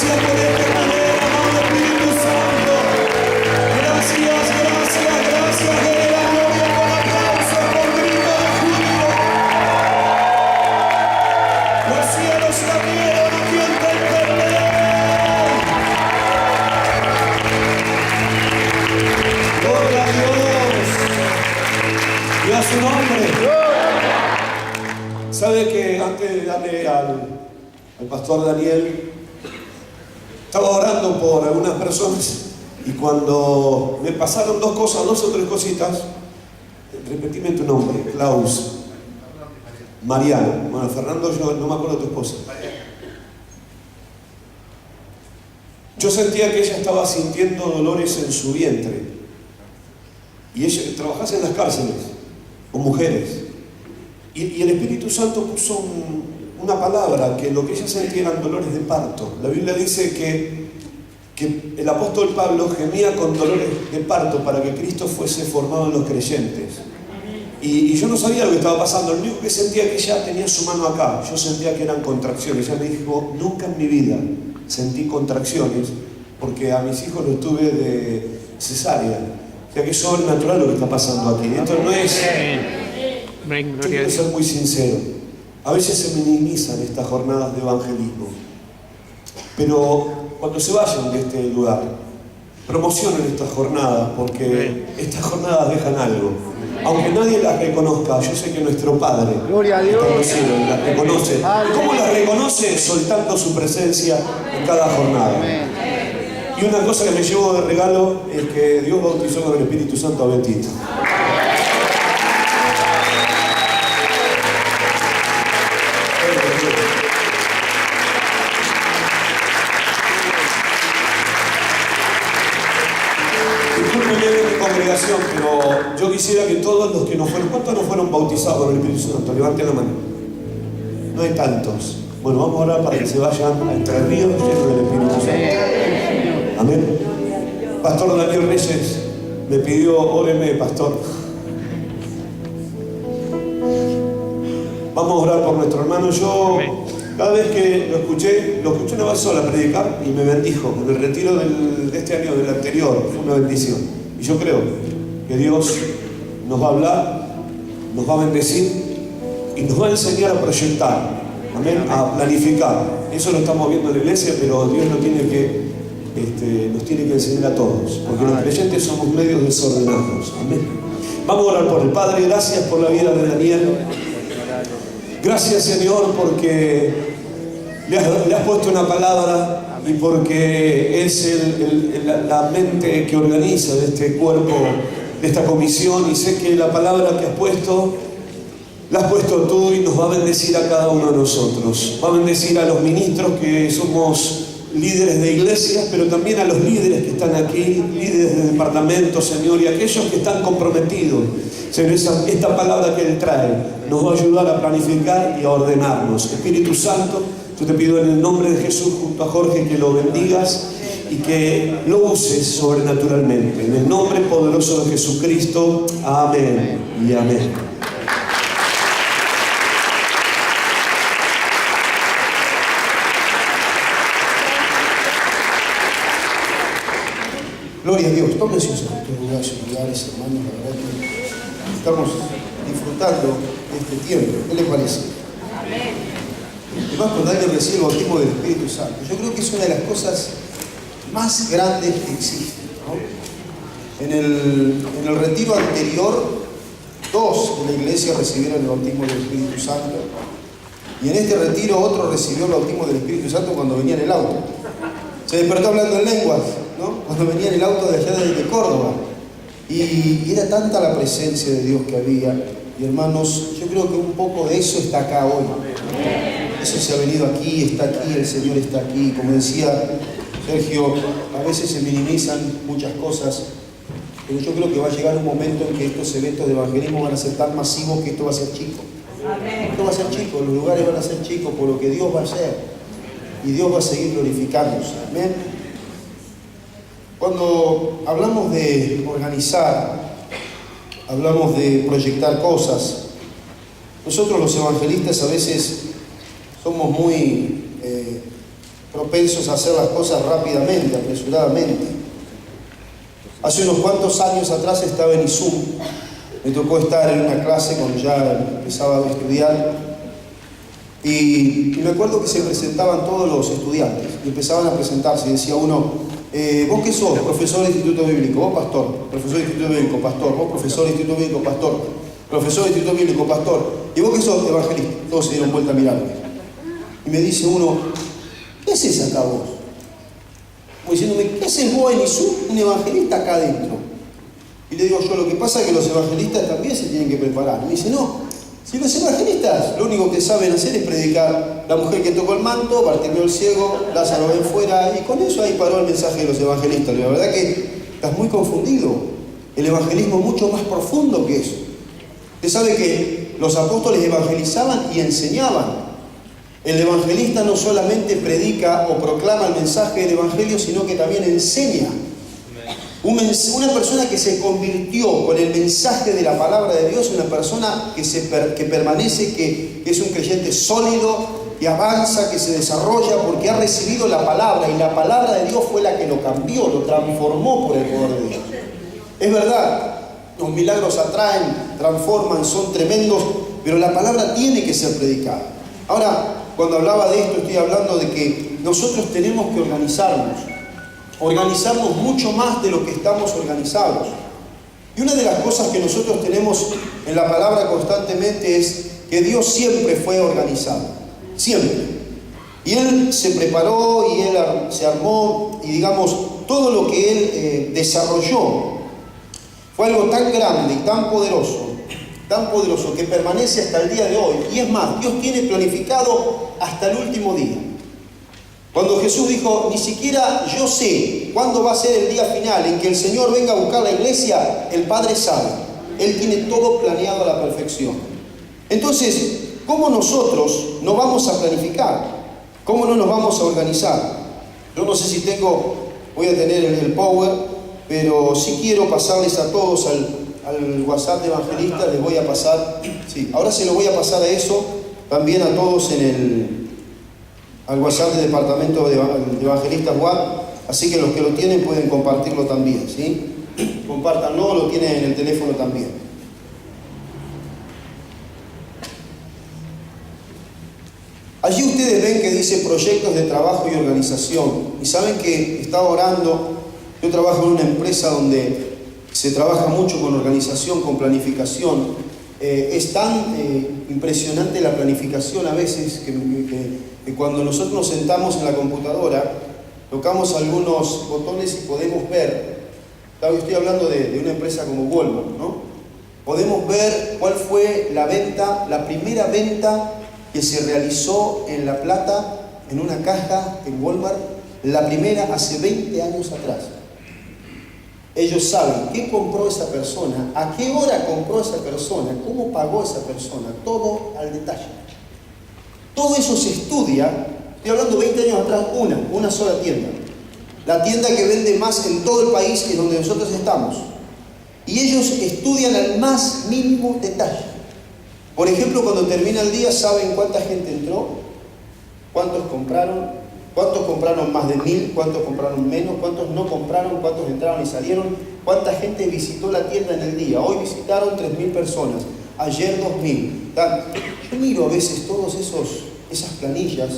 Gracias por esta manera, amado Espíritu Santo. Gracias, gracias, gracias. Dele la gloria con aplausos, con grito de júbilo. Los cielos se abrieron aquí en Tempelén. Gloria a Dios y a su nombre. Sabe que antes de darle al pastor Daniel, estaba orando por algunas personas y cuando me pasaron dos o tres cositas, repetime tu nombre, Klaus, Mariano, bueno, Fernando, yo no me acuerdo de tu esposa. Yo sentía que ella estaba sintiendo dolores en su vientre y ella trabajase en las cárceles con mujeres y el Espíritu Santo puso una palabra, que lo que ella sentía eran dolores de parto. La Biblia dice que el apóstol Pablo gemía con dolores de parto para que Cristo fuese formado en los creyentes. Y yo no sabía lo que estaba pasando, lo único que sentía es que ella tenía su mano acá, yo sentía que eran contracciones. Ella me dijo, nunca en mi vida sentí contracciones, porque a mis hijos los tuve de cesárea. O sea que es sobrenatural lo que está pasando aquí. Esto no es... Yo quiero ser muy sincero. A veces se minimizan estas jornadas de evangelismo, pero cuando se vayan de este lugar, promocionen estas jornadas, porque estas jornadas dejan algo. Aunque nadie las reconozca, yo sé que nuestro Padre Gloria a Dios está en los cielos, las reconoce. ¿Cómo las reconoce? Soltando su presencia en cada jornada. Y una cosa que me llevo de regalo es que Dios bautizó con el Espíritu Santo a Betito. Pero yo quisiera que todos los que no fueron, ¿cuántos no fueron bautizados por el Espíritu Santo? Levanten la mano. No hay tantos. Bueno, vamos a orar para que se vayan a Entre Ríos llenos del Espíritu Santo. Amén. Pastor Daniel Reyes me pidió, óreme, pastor. Vamos a orar por nuestro hermano. Yo, cada vez que lo escuché una vez sola predicar y me bendijo. En el retiro de este año, del anterior, fue una bendición. Y yo creo que Dios nos va a hablar, nos va a bendecir y nos va a enseñar a proyectar, amén, a planificar. Eso lo estamos viendo en la iglesia, pero Dios nos tiene que enseñar a todos, porque los creyentes somos medios desordenados. Amén. Vamos a orar por el Padre. Gracias por la vida de Daniel. Gracias, Señor, porque le has puesto una palabra y porque es la mente que organiza de este cuerpo, de esta comisión, y sé que la palabra que has puesto, la has puesto tú y nos va a bendecir a cada uno de nosotros. Va a bendecir a los ministros que somos líderes de iglesias, pero también a los líderes que están aquí, líderes de departamentos, Señor, y aquellos que están comprometidos. Señor, esta palabra que Él trae nos va a ayudar a planificar y a ordenarnos. Espíritu Santo, yo te pido en el nombre de Jesús, junto a Jorge, que lo bendigas y que lo uses sobrenaturalmente. En el nombre poderoso de Jesucristo. Amén y amén. Gloria a Dios. Tomen sus lugares, hermanos. La verdad que estamos disfrutando de este tiempo. ¿Qué les parece? Además, cuando alguien recibe el bautismo del Espíritu Santo, yo creo que es una de las cosas más grandes que existen, ¿no? En el retiro anterior, 2 de la iglesia recibieron el bautismo del Espíritu Santo, y en este retiro otro recibió el bautismo del Espíritu Santo cuando venía en el auto. Se despertó hablando en lenguas, ¿no? Cuando venía en el auto de allá de Córdoba. Y era tanta la presencia de Dios que había. Y hermanos, yo creo que un poco de eso está acá hoy. Eso se ha venido aquí, está aquí, el Señor está aquí. Como decía Sergio, a veces se minimizan muchas cosas, pero yo creo que va a llegar un momento en que estos eventos de evangelismo van a ser tan masivos que esto va a ser chico. Esto va a ser chico, los lugares van a ser chicos por lo que Dios va a hacer. Y Dios va a seguir glorificándose. Amén. Cuando hablamos de organizar, hablamos de proyectar cosas, nosotros los evangelistas a veces somos muy propensos a hacer las cosas rápidamente, apresuradamente. Hace unos cuantos años atrás estaba en Izum, me tocó estar en una clase cuando ya empezaba a estudiar, y me acuerdo que se presentaban todos los estudiantes, y empezaban a presentarse, y decía uno, ¿vos qué sos? Profesor de Instituto Bíblico. ¿Vos pastor? Profesor de Instituto Bíblico, pastor. ¿Vos profesor de Instituto Bíblico, pastor? Profesor de Instituto Bíblico, pastor. ¿Y vos qué sos? Evangelista. Todos se dieron vuelta a mirarme. Y me dice uno, ¿qué haces acá vos? Como diciéndome, ¿qué haces vos en Izum, un evangelista acá adentro? Y le digo yo, lo que pasa es que los evangelistas también se tienen que preparar. Y me dice, no, si los evangelistas lo único que saben hacer es predicar. La mujer que tocó el manto, Bartimeo el ciego, Lázaro ven fuera, y con eso ahí paró el mensaje de los evangelistas. La verdad que estás muy confundido. El evangelismo es mucho más profundo que eso. Usted sabe que los apóstoles evangelizaban y enseñaban. El evangelista no solamente predica o proclama el mensaje del evangelio, sino que también enseña. Una persona que se convirtió con el mensaje de la palabra de Dios, una persona que permanece, que es un creyente sólido, que avanza, que se desarrolla porque ha recibido la palabra, y la palabra de Dios fue la que lo cambió, lo transformó por el poder de Dios. Es verdad, los milagros atraen, transforman, son tremendos, pero la palabra tiene que ser predicada. Ahora, cuando hablaba de esto, estoy hablando de que nosotros tenemos que organizarnos mucho más de lo que estamos organizados. Y una de las cosas que nosotros tenemos en la palabra constantemente es que Dios siempre fue organizado, siempre. Y Él se preparó y Él se armó, y digamos, todo lo que Él desarrolló fue algo tan grande y tan poderoso que permanece hasta el día de hoy. Y es más, Dios tiene planificado hasta el último día. Cuando Jesús dijo, ni siquiera yo sé cuándo va a ser el día final en que el Señor venga a buscar la iglesia, el Padre sabe. Él tiene todo planeado a la perfección. Entonces, ¿cómo nosotros nos vamos a planificar? ¿Cómo no nos vamos a organizar? Yo no sé si voy a tener el power, pero sí quiero pasarles a todos al WhatsApp de evangelistas, les voy a pasar, sí, ahora se lo voy a pasar a eso, también a todos al WhatsApp del departamento de evangelistas WAP, así que los que lo tienen pueden compartirlo también, ¿sí? Compártanlo, lo tienen en el teléfono también. Allí ustedes ven que dice proyectos de trabajo y organización, y saben que estaba orando. Yo trabajo en una empresa donde se trabaja mucho con organización, con planificación. Es tan impresionante la planificación a veces que cuando nosotros nos sentamos en la computadora, tocamos algunos botones y podemos ver, estoy hablando de una empresa como Walmart, ¿no? Podemos ver cuál fue la primera venta que se realizó en La Plata, en una caja en Walmart, la primera hace 20 años atrás. Ellos saben qué compró esa persona, a qué hora compró esa persona, cómo pagó esa persona, todo al detalle. Todo eso se estudia, estoy hablando 20 años atrás, una sola tienda. La tienda que vende más en todo el país que es donde nosotros estamos. Y ellos estudian al más mínimo detalle. Por ejemplo, cuando termina el día, saben cuánta gente entró, cuántos compraron más de 1000, cuántos compraron menos, cuántos no compraron, cuántos entraron y salieron, cuánta gente visitó la tienda en el día. Hoy visitaron 3000 personas, ayer 2000. Yo miro a veces todas esas planillas,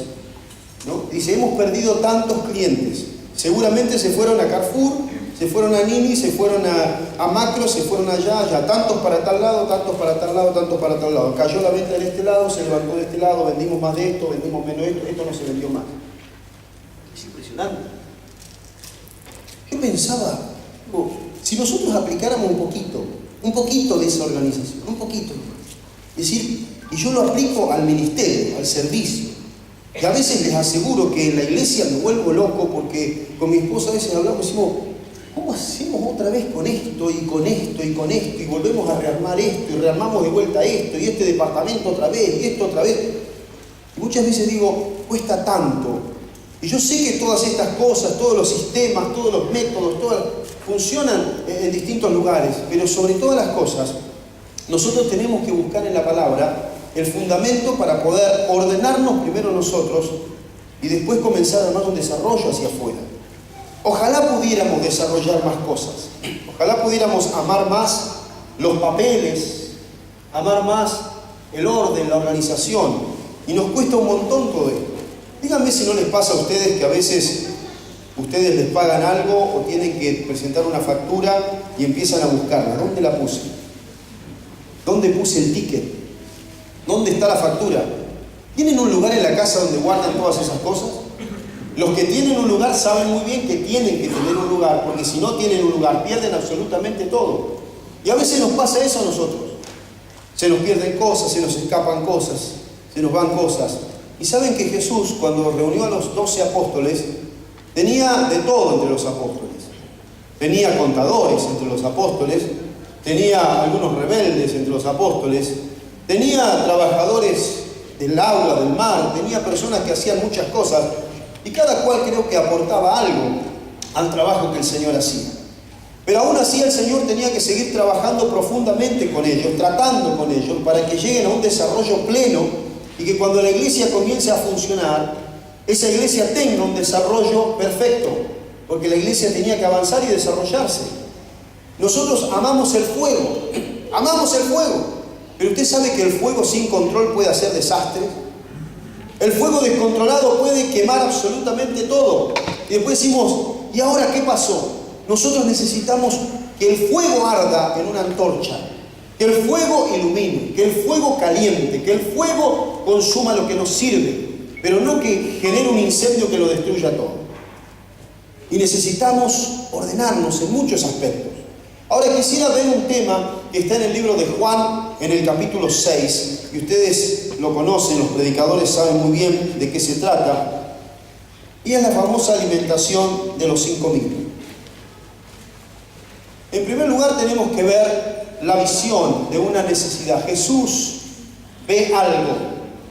¿no? Dice, hemos perdido tantos clientes. Seguramente se fueron a Carrefour, se fueron a Nini, se fueron a Macro, se fueron allá, tantos para tal lado, tantos para tal lado, tantos para tal lado. Cayó la venta de este lado, se levantó de este lado, vendimos más de esto, vendimos menos de esto no se vendió más. Es impresionante. Yo pensaba, si nosotros aplicáramos un poquito de esa organización, un poquito, es decir, y yo lo aplico al ministerio, al servicio, y a veces les aseguro que en la iglesia me vuelvo loco porque con mi esposa a veces hablamos y decimos, ¿cómo hacemos otra vez con esto y con esto y con esto? Y volvemos a rearmar esto y rearmamos de vuelta esto y este departamento otra vez y esto otra vez. Y muchas veces digo, cuesta tanto. Y yo sé que todas estas cosas, todos los sistemas, todos los métodos, funcionan en distintos lugares, pero sobre todas las cosas, nosotros tenemos que buscar en la palabra el fundamento para poder ordenarnos primero nosotros y después comenzar a armar un desarrollo hacia afuera. Ojalá pudiéramos desarrollar más cosas. Ojalá pudiéramos amar más los papeles, amar más el orden, la organización. Y nos cuesta un montón todo esto. Díganme si no les pasa a ustedes que a veces ustedes les pagan algo o tienen que presentar una factura y empiezan a buscarla. ¿Dónde la puse? ¿Dónde puse el ticket? ¿Dónde está la factura? ¿Tienen un lugar en la casa donde guardan todas esas cosas? Los que tienen un lugar saben muy bien que tienen que tener un lugar, porque si no tienen un lugar pierden absolutamente todo. Y a veces nos pasa eso a nosotros. Se nos pierden cosas, se nos escapan cosas, se nos van cosas. Y saben que Jesús, cuando reunió a los 12 apóstoles, tenía de todo entre los apóstoles. Tenía contadores entre los apóstoles, tenía algunos rebeldes entre los apóstoles, tenía trabajadores del agua, del mar, tenía personas que hacían muchas cosas, y cada cual creo que aportaba algo al trabajo que el Señor hacía. Pero aún así el Señor tenía que seguir trabajando profundamente con ellos, tratando con ellos, para que lleguen a un desarrollo pleno y que cuando la iglesia comience a funcionar, esa iglesia tenga un desarrollo perfecto, porque la iglesia tenía que avanzar y desarrollarse. Nosotros amamos el fuego, pero usted sabe que el fuego sin control puede hacer desastres. El fuego descontrolado puede quemar absolutamente todo. Y después decimos, ¿y ahora qué pasó? Nosotros necesitamos que el fuego arda en una antorcha, que el fuego ilumine, que el fuego caliente, que el fuego consuma lo que nos sirve, pero no que genere un incendio que lo destruya todo. Y necesitamos ordenarnos en muchos aspectos. Ahora quisiera ver un tema que está en el libro de Juan, en el capítulo 6, y ustedes lo conocen, los predicadores saben muy bien de qué se trata, y es la famosa alimentación de los 5.000. En primer lugar tenemos que ver la visión de una necesidad. Jesús ve algo.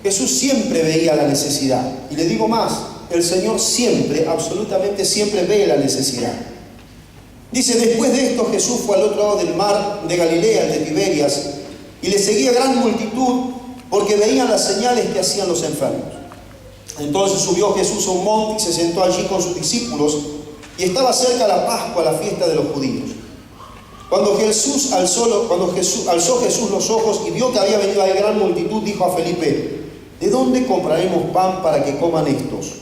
Jesús siempre veía la necesidad. Y le digo más, el Señor siempre, absolutamente siempre ve la necesidad. Dice, después de esto Jesús fue al otro lado del mar de Galilea, el de Tiberias, y le seguía gran multitud porque veían las señales que hacían los enfermos. Entonces subió Jesús a un monte y se sentó allí con sus discípulos, y estaba cerca la Pascua, la fiesta de los judíos. Cuando alzó Jesús los ojos y vio que había venido ahí gran multitud, dijo a Felipe, ¿de dónde compraremos pan para que coman estos?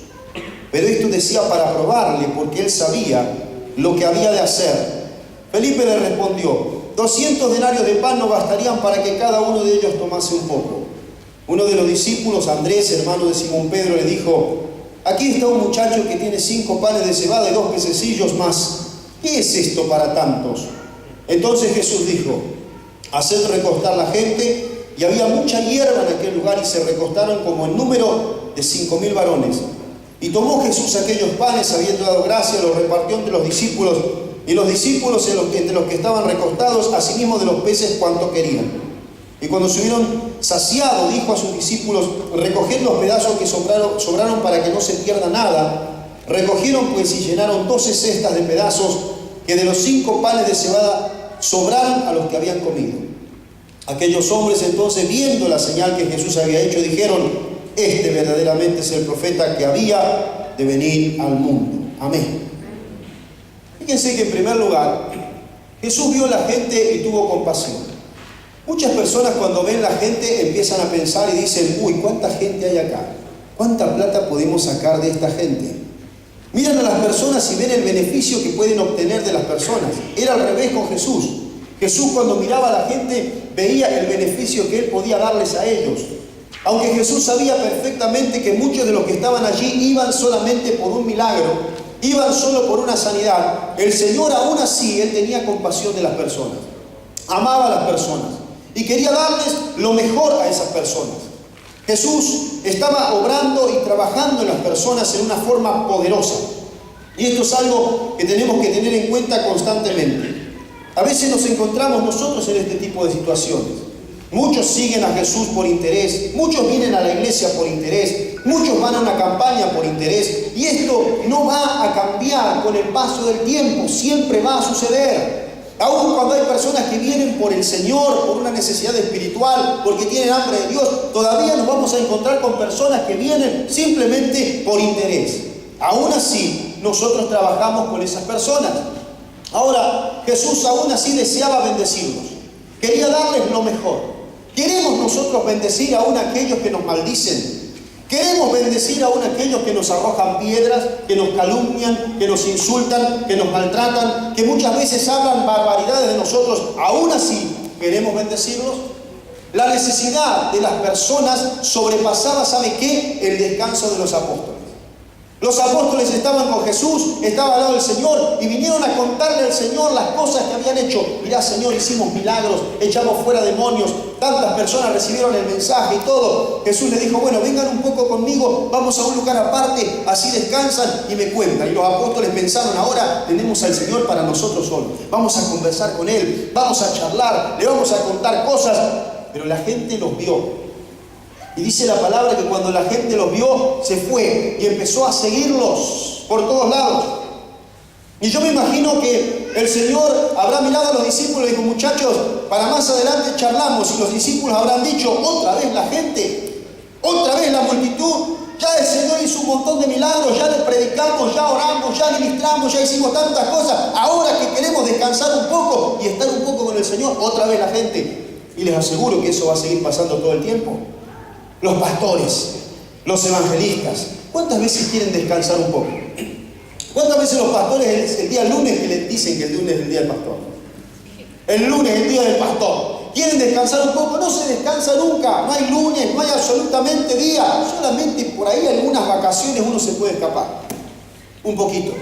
Pero esto decía para probarle, porque él sabía lo que había de hacer. Felipe le respondió, 200 denarios de pan no bastarían para que cada uno de ellos tomase un poco. Uno de los discípulos, Andrés, hermano de Simón Pedro, le dijo, aquí está un muchacho que tiene 5 panes de cebada y 2 pececillos más. ¿Qué es esto para tantos? Entonces Jesús dijo, haced recostar la gente, y había mucha hierba en aquel lugar, y se recostaron como en número de 5.000 varones. Y tomó Jesús aquellos panes, habiendo dado gracia, los repartió entre los discípulos, y los discípulos entre los que estaban recostados, asimismo de los peces cuanto querían. Y cuando se hubieron saciado, dijo a sus discípulos, recoged los pedazos que sobraron para que no se pierda nada. Recogieron pues y llenaron 12 cestas de pedazos que de los 5 panes de cebada sobraron a los que habían comido. Aquellos hombres entonces, viendo la señal que Jesús había hecho, dijeron, este verdaderamente es el profeta que había de venir al mundo. Amén. Fíjense que en primer lugar, Jesús vio a la gente y tuvo compasión. Muchas personas cuando ven la gente empiezan a pensar y dicen, uy, ¿cuánta gente hay acá? ¿Cuánta plata podemos sacar de esta gente? Miran a las personas y ven el beneficio que pueden obtener de las personas. Era al revés con Jesús. Jesús cuando miraba a la gente veía el beneficio que Él podía darles a ellos. Aunque Jesús sabía perfectamente que muchos de los que estaban allí iban solamente por un milagro, iban solo por una sanidad, el Señor aún así, Él tenía compasión de las personas. Amaba a las personas y quería darles lo mejor a esas personas. Jesús estaba obrando y trabajando en las personas en una forma poderosa. Y esto es algo que tenemos que tener en cuenta constantemente. A veces nos encontramos nosotros en este tipo de situaciones. Muchos siguen a Jesús por interés, muchos vienen a la iglesia por interés, muchos van a una campaña por interés, y esto no va a cambiar con el paso del tiempo, siempre va a suceder. Aún cuando hay personas que vienen por el Señor, por una necesidad espiritual, porque tienen hambre de Dios, todavía nos vamos a encontrar con personas que vienen simplemente por interés. Aún así, nosotros trabajamos con esas personas. Ahora, Jesús aún así deseaba bendecirlos. Quería darles lo mejor. ¿Queremos nosotros bendecir aún a aquellos que nos maldicen? ¿Queremos bendecir aún a aquellos que nos arrojan piedras, que nos calumnian, que nos insultan, que nos maltratan, que muchas veces hablan barbaridades de nosotros? Aún así, ¿queremos bendecirlos? La necesidad de las personas sobrepasaba, ¿sabe qué? El descanso de los apóstoles. Los apóstoles estaban con Jesús, estaban al lado del Señor y vinieron a contarle al Señor las cosas que habían hecho. Mirá, Señor, hicimos milagros, echamos fuera demonios, tantas personas recibieron el mensaje y todo. Jesús les dijo, bueno, vengan un poco conmigo, vamos a un lugar aparte, así descansan y me cuentan. Y los apóstoles pensaron, ahora tenemos al Señor para nosotros solos. Vamos a conversar con Él, vamos a charlar, le vamos a contar cosas. Pero la gente los vio. Y dice la palabra que cuando la gente los vio, se fue y empezó a seguirlos por todos lados. Y yo me imagino que el Señor habrá mirado a los discípulos y dijo, muchachos, para más adelante charlamos. Y los discípulos habrán dicho, otra vez la gente, otra vez la multitud. Ya el Señor hizo un montón de milagros, ya le predicamos, ya oramos, ya ministramos, ya hicimos tantas cosas. Ahora que queremos descansar un poco y estar un poco con el Señor, otra vez la gente. Y les aseguro que eso va a seguir pasando todo el tiempo. Los pastores, los evangelistas, ¿cuántas veces quieren descansar un poco? ¿Cuántas veces los pastores el día lunes que les dicen que el lunes es el día del pastor? El lunes es el día del pastor. ¿Quieren descansar un poco? No se descansa nunca. No hay lunes, no hay absolutamente día. Solamente por ahí algunas vacaciones uno se puede escapar. Un poquito.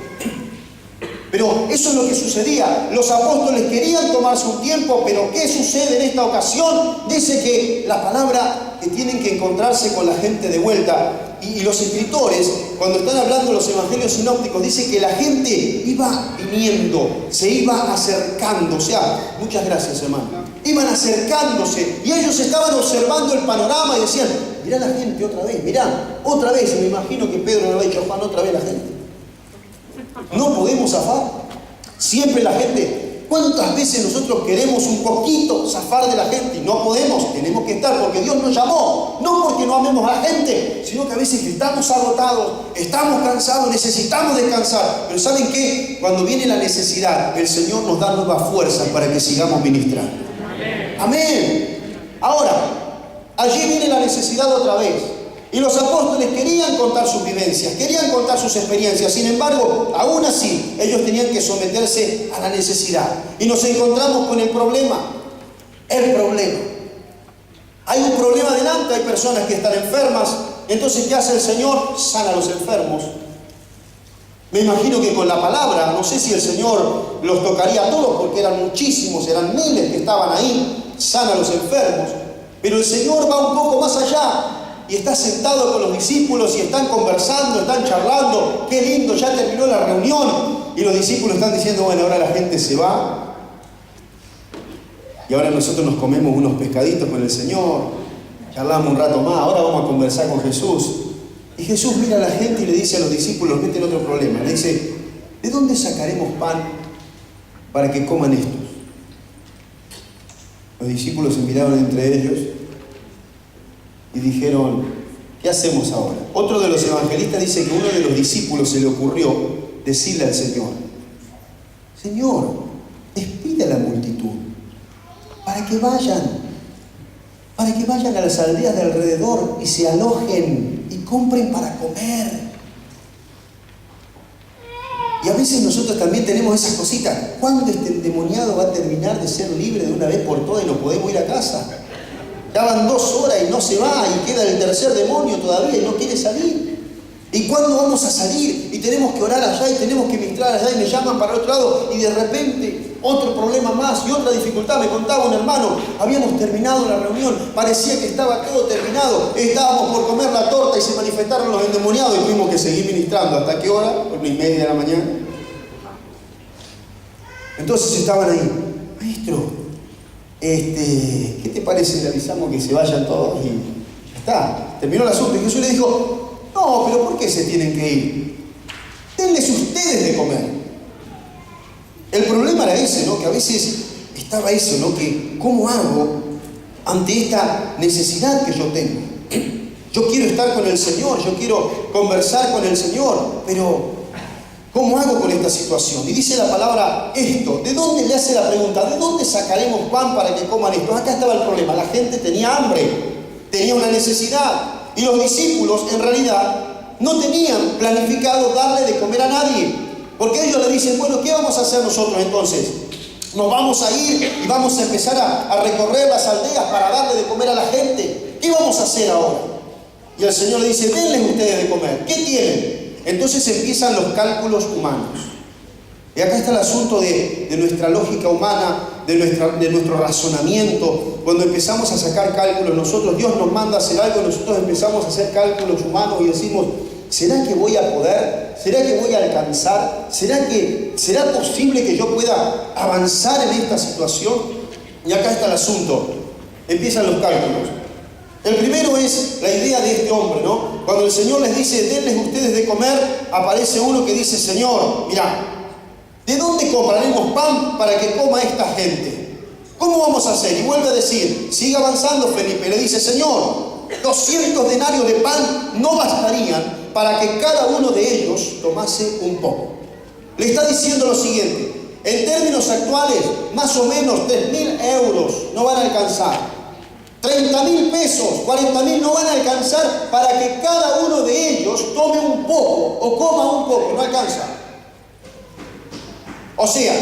Pero eso es lo que sucedía. Los apóstoles querían tomarse un tiempo, pero ¿qué sucede en esta ocasión? Dice que la palabra que tienen que encontrarse con la gente de vuelta. Y los escritores, cuando están hablando de los evangelios sinópticos, dicen que la gente iba viniendo, se iba acercando. O sea, muchas gracias, hermano. Iban acercándose y ellos estaban observando el panorama y decían, mirá la gente otra vez, mirá, otra vez. Y me imagino que Pedro le había dicho, Juan, otra vez la gente. No podemos zafar. Siempre la gente. ¿Cuántas veces nosotros queremos un poquito zafar de la gente y no podemos? Tenemos que estar porque Dios nos llamó. No porque no amemos a la gente, sino que a veces estamos agotados, estamos cansados, necesitamos descansar. Pero ¿saben qué? Cuando viene la necesidad, el Señor nos da nuevas fuerzas para que sigamos ministrando. Amén. Amén. Ahora, allí viene la necesidad otra vez. Y los apóstoles querían contar sus vivencias, querían contar sus experiencias. Sin embargo, aún así, ellos tenían que someterse a la necesidad. Y nos encontramos con el problema. El problema. Hay un problema delante, hay personas que están enfermas. Entonces, ¿qué hace el Señor? Sana a los enfermos. Me imagino que con la palabra, no sé si el Señor los tocaría a todos, porque eran muchísimos, eran miles que estaban ahí. Sana a los enfermos. Pero el Señor va un poco más allá. Y está sentado con los discípulos y están conversando, están charlando. Qué lindo, ya terminó la reunión. Y los discípulos están diciendo, bueno, ahora la gente se va. Y ahora nosotros nos comemos unos pescaditos con el Señor. Charlamos un rato más, ahora vamos a conversar con Jesús. Y Jesús mira a la gente y le dice a los discípulos, meten otro problema. Le dice, ¿de dónde sacaremos pan para que coman estos? Los discípulos se miraron entre ellos y dijeron, ¿qué hacemos ahora? Otro de los evangelistas dice que uno de los discípulos se le ocurrió decirle al Señor, Señor, despide a la multitud para que vayan a las aldeas de alrededor y se alojen y compren para comer. Y a veces nosotros también tenemos esas cositas. ¿Cuándo este endemoniado va a terminar de ser libre de una vez por todas y nos podemos ir a casa? Ya van 2 horas y no se va y queda el tercer demonio todavía y no quiere salir. ¿Y cuándo vamos a salir? Y tenemos que orar allá y tenemos que ministrar allá y me llaman para el otro lado y de repente otro problema más y otra dificultad. Me contaba un hermano, habíamos terminado la reunión, parecía que estaba todo terminado, estábamos por comer la torta y se manifestaron los endemoniados y tuvimos que seguir ministrando. ¿Hasta qué hora? 1:30 de la mañana. Entonces estaban ahí, maestro, ¿qué te parece? Le avisamos que se vayan todos y ya está. Terminó el asunto y Jesús le dijo, no, pero ¿por qué se tienen que ir? Denles ustedes de comer. El problema problema era ese, ¿no? Que a veces estaba eso, ¿no? Que ¿cómo hago ante esta necesidad que yo tengo? Yo quiero estar con el Señor, yo quiero conversar con el Señor, pero ¿cómo hago con esta situación? Y dice la palabra esto. ¿De dónde le hace la pregunta? ¿De dónde sacaremos pan para que coman esto? Acá estaba el problema. La gente tenía hambre, tenía una necesidad. Y los discípulos, en realidad, no tenían planificado darle de comer a nadie. Porque ellos le dicen, bueno, ¿qué vamos a hacer nosotros entonces? Nos vamos a ir y vamos a empezar a recorrer las aldeas para darle de comer a la gente. ¿Qué vamos a hacer ahora? Y el Señor le dice, denles ustedes de comer. ¿Qué tienen? Entonces empiezan los cálculos humanos. Y acá está el asunto de nuestra lógica humana, de nuestro razonamiento. Cuando empezamos a sacar cálculos nosotros, Dios nos manda a hacer algo y nosotros empezamos a hacer cálculos humanos y decimos, ¿será que voy a poder? ¿Será que voy a alcanzar? ¿Será posible que yo pueda avanzar en esta situación? Y acá está el asunto. Empiezan los cálculos. El primero es la idea de este hombre, ¿no? Cuando el Señor les dice, denles ustedes de comer, aparece uno que dice, Señor, mirá, ¿de dónde compraremos pan para que coma esta gente? ¿Cómo vamos a hacer? Y vuelve a decir, sigue avanzando Felipe, le dice, Señor, 200 denarios de pan no bastarían para que cada uno de ellos tomase un poco. Le está diciendo lo siguiente, en términos actuales, más o menos 3.000 euros no van a alcanzar. 30.000 pesos, 40.000 no van a alcanzar para que cada uno de ellos tome un poco o coma un poco, no alcanza. O sea,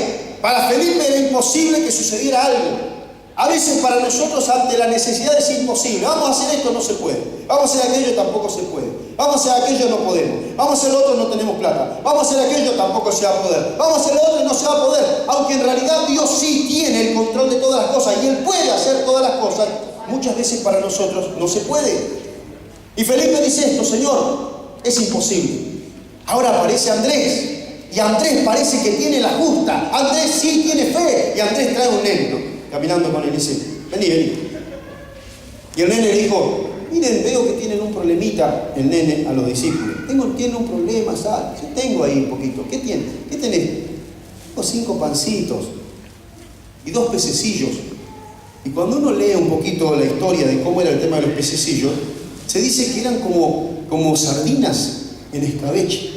para Felipe era imposible que sucediera algo. A veces para nosotros ante la necesidad es imposible. Vamos a hacer esto, no se puede. Vamos a hacer aquello, tampoco se puede. Vamos a hacer aquello, no podemos. Vamos a hacer lo otro, no tenemos plata. Vamos a hacer aquello, tampoco se va a poder. Vamos a hacer lo otro y no se va a poder. Aunque en realidad Dios sí tiene el control de todas las cosas y Él puede hacer todas las cosas. Muchas veces para nosotros no se puede. Y Felipe dice esto, Señor, es imposible. Ahora aparece Andrés. Y Andrés parece que tiene la justa. Andrés sí tiene fe. Y Andrés trae un nene, ¿no? Caminando con él y dice, vení, vení. Y el nene le dijo, miren, veo que tienen un problemita, el nene a los discípulos. Tienen un problema, ¿sabes? Yo tengo ahí un poquito. ¿Qué tienen? ¿Qué tenés? Tengo 5 pancitos y 2 pececillos. Y cuando uno lee un poquito la historia de cómo era el tema de los pececillos, se dice que eran como sardinas en escabeche.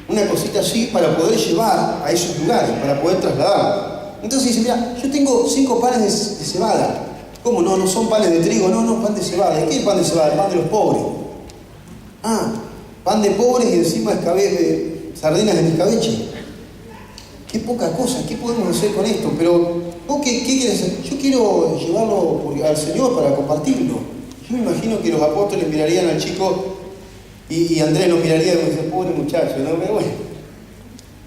Una cosita así para poder llevar a esos lugares, para poder trasladar. Entonces dice, mira, yo tengo 5 panes de cebada. ¿Cómo no? No son panes de trigo, no, pan de cebada. ¿Y qué es pan de cebada? El pan de los pobres. Ah, pan de pobres y encima sardinas en escabeche. Qué poca cosa, ¿qué podemos hacer con esto? Pero, ¿vos qué quieres hacer? Yo quiero llevarlo al Señor para compartirlo. Yo me imagino que los apóstoles mirarían al chico y Andrés lo miraría y me dice, pobre muchacho, ¿no? Pero bueno,